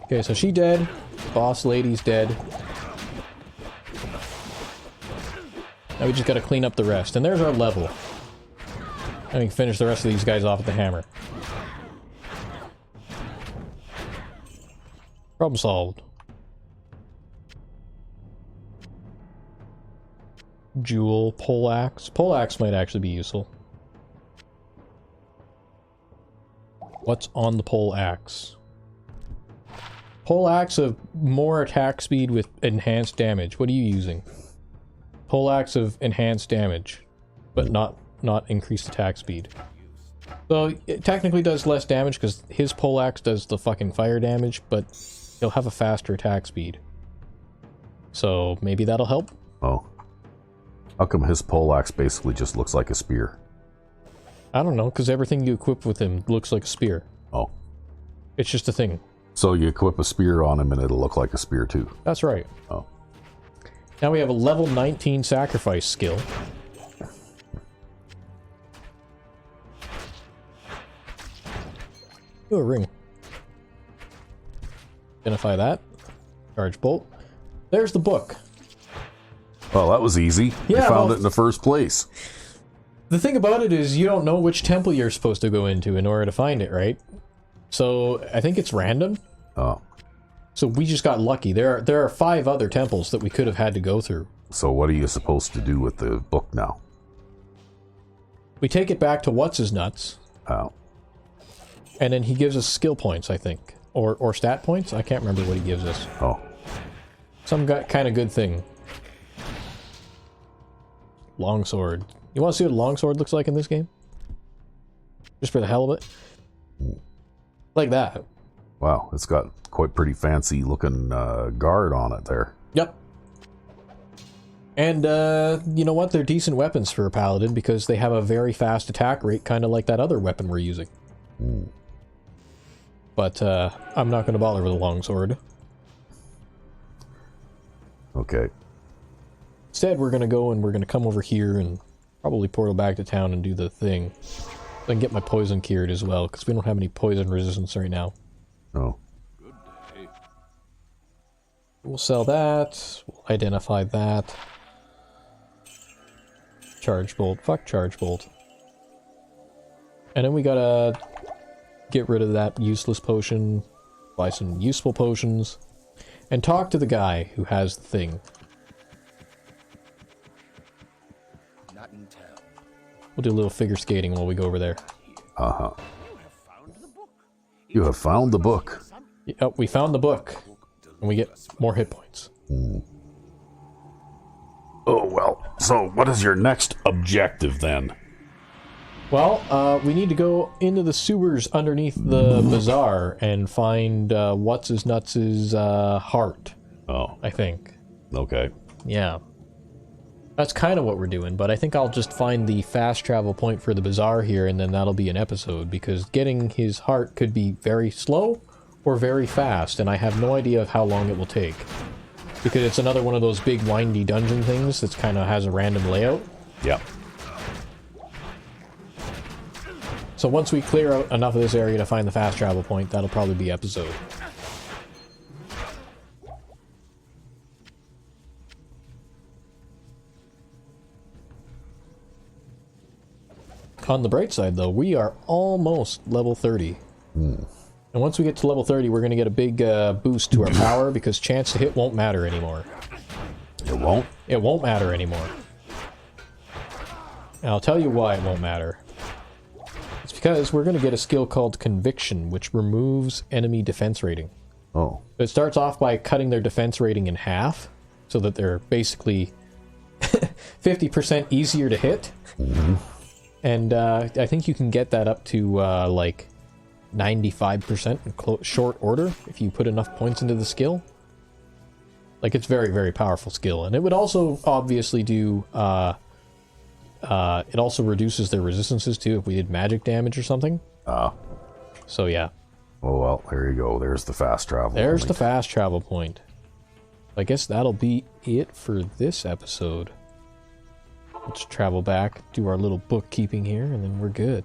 Okay, so she dead. Boss lady's dead. Now we just gotta clean up the rest. And there's our level. And we can finish the rest of these guys off with the hammer. Problem solved. Jewel, poleaxe. Poleaxe might actually be useful. What's on the poleaxe? Poleaxe of more attack speed with enhanced damage. What are you using? Poleaxe of enhanced damage, but not increased attack speed. So it technically does less damage because his poleaxe does the fucking fire damage, but he'll have a faster attack speed. So maybe that'll help? Oh. How come his poleaxe basically just looks like a spear? I don't know, because everything you equip with him looks like a spear. Oh. It's just a thing. So you equip a spear on him and it'll look like a spear too. That's right. Oh. Now we have a level 19 sacrifice skill. Ooh, a ring. Identify that. Charge bolt. There's the book. Well, that was easy. Yeah, you found well, it in the first place. The thing about it is you don't know which temple you're supposed to go into in order to find it, right? So I think it's random. Oh. So we just got lucky. There are 5 other temples that we could have had to go through. So what are you supposed to do with the book now? We take it back to What's-His-Nuts. Oh. And then he gives us skill points, I think. Or stat points? I can't remember what he gives us. Oh. Some kind of good thing. Longsword. You want to see what a longsword looks like in this game? Just for the hell of it? Like that. Wow, it's got quite pretty fancy looking guard on it there. Yep. And, you know what? They're decent weapons for a paladin because they have a very fast attack rate, kind of like that other weapon we're using. But, I'm not going to bother with a longsword. Okay. Instead, we're going to go and we're going to come over here and probably portal back to town and do the thing. I can get my poison cured as well, because we don't have any poison resistance right now. Oh. We'll sell that. We'll identify that. Charge bolt. Fuck charge bolt. And then we gotta get rid of that useless potion, buy some useful potions, and talk to the guy who has the thing. Not in town. We'll do a little figure skating while we go over there. Uh-huh. You have found the book. You have found the book. Oh, we found the book. And we get more hit points. Oh, well. So, what is your next objective, then? Well, we need to go into the sewers underneath the bazaar and find What's-His-Nuts' heart, Oh, I think. okay. Yeah. That's kind of what we're doing, but I think I'll just find the fast travel point for the bazaar here, and then that'll be an episode, because getting his heart could be very slow or very fast, and I have no idea of how long it will take. Because it's another one of those big windy dungeon things that kind of has a random layout. Yep. So once we clear out enough of this area to find the fast travel point, that'll probably be episode. On the bright side, though, we are almost level 30. And once we get to level 30, we're going to get a big boost to our power, because chance to hit won't matter anymore. It won't? It won't matter anymore. And I'll tell you why it won't matter. It's because we're going to get a skill called Conviction, which removes enemy defense rating. Oh. It starts off by cutting their defense rating in half, so that they're basically 50% easier to hit. And I think you can get that up to like 95% in short order if you put enough points into the skill. Like, it's very, very powerful skill. And it would also obviously do... it also reduces their resistances too if we did magic damage or something. So yeah. Oh, well, there you go. There's the fast travel. There's the fast travel point. I guess that'll be it for this episode. Let's travel back, do our little bookkeeping here, and then we're good.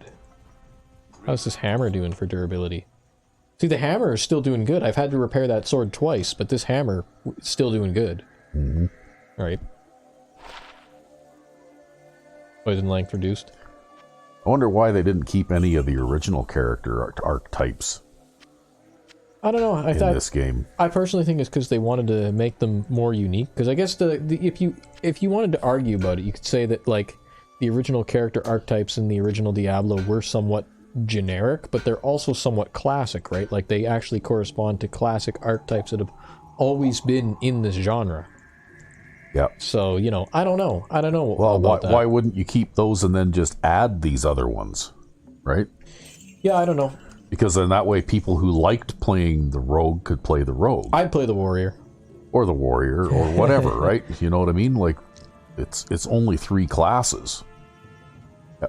How's this hammer doing for durability? See, the hammer is still doing good. I've had to repair that sword twice, but this hammer is still doing good. Alright. Poison length reduced. I wonder why they didn't keep any of the original character archetypes I don't know. I in thought this game. I personally think it's because they wanted to make them more unique. Because I guess if you wanted to argue about it, you could say that like the original character archetypes in the original Diablo were somewhat generic, but they're also somewhat classic, right? Like they actually correspond to classic archetypes that have always been in this genre. Yeah. So, you know, I don't know. I don't know Well, about that. why wouldn't you keep those and then just add these other ones, right? Yeah, I don't know. Because then that way people who liked playing the rogue could play the rogue. I'd play the warrior. Or the warrior, or whatever, right? You know what I mean? Like, it's only 3 classes.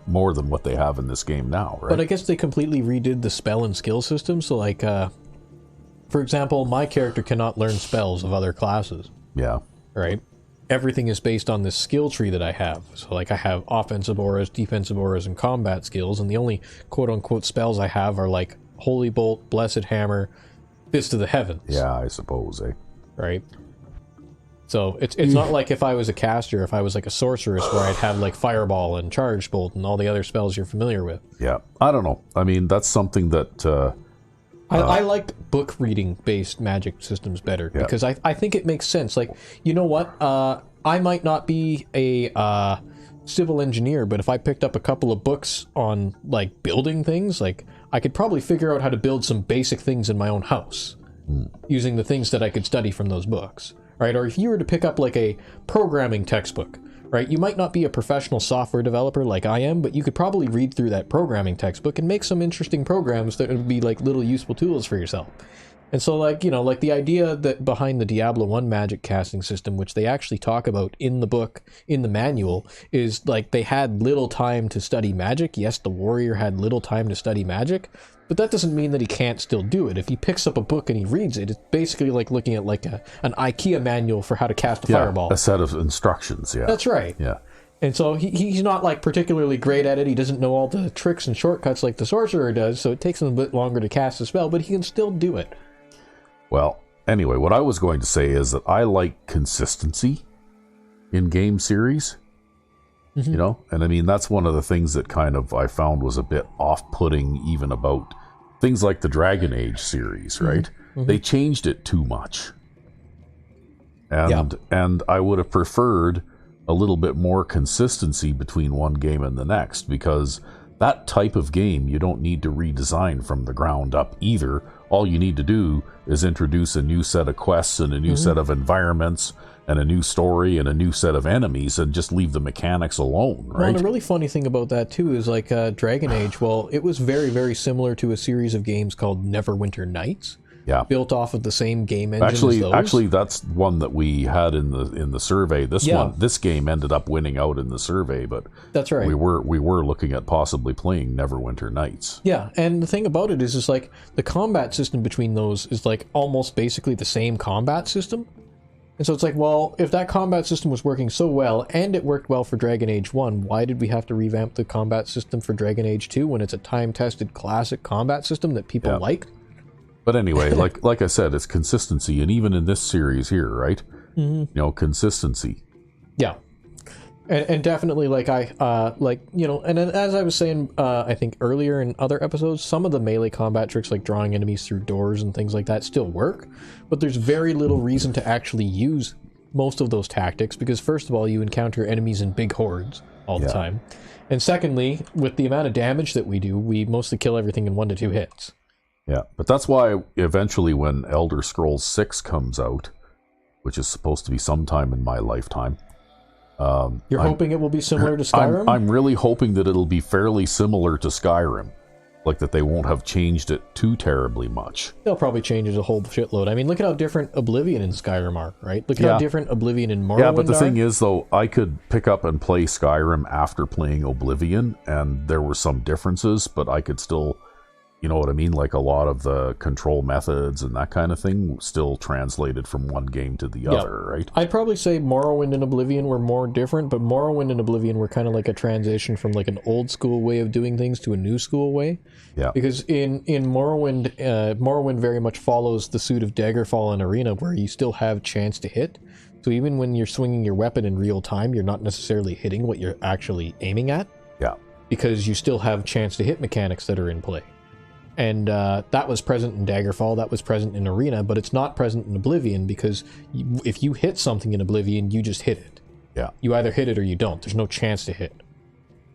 More than what they have in this game now, right? But I guess they completely redid the spell and skill system, so like, for example, my character cannot learn spells of other classes. Yeah. Right? Everything is based on this skill tree that I have. So like I have offensive auras, defensive auras, and combat skills, and the only quote-unquote spells I have are like Holy Bolt, Blessed Hammer, Fist of the Heavens. Yeah, I suppose, eh? Right? So it's not like if I was a caster, if I was like a sorceress, where I'd have like Fireball and Charge Bolt and all the other spells you're familiar with. Yeah. I don't know. I mean, that's something that... I liked book reading based magic systems better because I think it makes sense. Like, you know what? I might not be a civil engineer, but if I picked up a couple of books on like building things, like I could probably figure out how to build some basic things in my own house using the things that I could study from those books, right? Or if you were to pick up like a programming textbook, right? You might not be a professional software developer like I am, but you could probably read through that programming textbook and make some interesting programs that would be like little useful tools for yourself. And so like, you know, like the idea that behind the Diablo 1 magic casting system, which they actually talk about in the book, in the manual, is like they had little time to study magic. Yes, the warrior had little time to study magic, but that doesn't mean that he can't still do it. If he picks up a book and he reads it, it's basically like looking at like an IKEA manual for how to cast a fireball. A set of instructions, yeah. That's right. Yeah. And so he's not like particularly great at it. He doesn't know all the tricks and shortcuts like the sorcerer does, so it takes him a bit longer to cast a spell, but he can still do it. Well, anyway, what I was going to say is that I like consistency in game series. You know, and I mean, that's one of the things that kind of I found was a bit off-putting even about things like the Dragon Age series, right? They changed it too much. And I would have preferred a little bit more consistency between one game and the next, because that type of game you don't need to redesign from the ground up either. All you need to do is introduce a new set of quests and a new set of environments and a new story and a new set of enemies, and just leave the mechanics alone, right? Well, and the really funny thing about that, too, is like Dragon Age, well, it was very, very similar to a series of games called Neverwinter Nights. Yeah. Built off of the same game engine as those. Actually, that's one that we had in the survey. This game ended up winning out in the survey, but that's right. We were looking at possibly playing Neverwinter Nights. Yeah, and the thing about it is like the combat system between those is like almost basically the same combat system. And so it's like, well, if that combat system was working so well, and it worked well for Dragon Age 1, why did we have to revamp the combat system for Dragon Age 2 when it's a time-tested classic combat system that people liked? But anyway, like I said, it's consistency, and even in this series here, right? You know, consistency. Yeah. And definitely, like, and as I was saying, I think earlier in other episodes, some of the melee combat tricks, like drawing enemies through doors and things like that, still work, but there's very little reason to actually use most of those tactics, because first of all, you encounter enemies in big hordes all the time, and secondly, with the amount of damage that we do, we mostly kill everything in 1 to 2 hits. Yeah, but that's why eventually when Elder Scrolls 6 comes out, which is supposed to be sometime in my lifetime, You're hoping it will be similar to Skyrim? I'm really hoping that it'll be fairly similar to Skyrim. Like that they won't have changed it too terribly much. They'll probably change it a whole shitload. I mean, look at how different Oblivion and Skyrim are, right? Look at how different Oblivion and Morrowind are. Yeah, but the thing is, though, I could pick up and play Skyrim after playing Oblivion, and there were some differences, but I could still... You know what I mean? Like a lot of the control methods and that kind of thing still translated from one game to the other, right? I'd probably say Morrowind and Oblivion were more different, but Morrowind and Oblivion were kind of like a transition from like an old school way of doing things to a new school way. Yeah. Because in Morrowind, Morrowind very much follows the suit of Daggerfall and Arena, where you still have chance to hit. So even when you're swinging your weapon in real time, you're not necessarily hitting what you're actually aiming at. Yeah. Because you still have chance to hit mechanics that are in play. And that was present in Daggerfall, that was present in Arena, but it's not present in Oblivion, because if you hit something in Oblivion, you just hit it. Yeah. You either hit it or you don't. There's no chance to hit.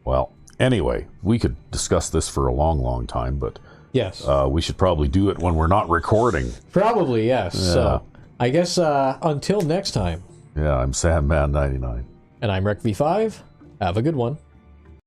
Well, anyway, we could discuss this for a long, long time, but yes, we should probably do it when we're not recording. Probably, yes. Yeah. So, I guess until next time. Yeah, I'm Sandman99. And I'm RecV5. Have a good one.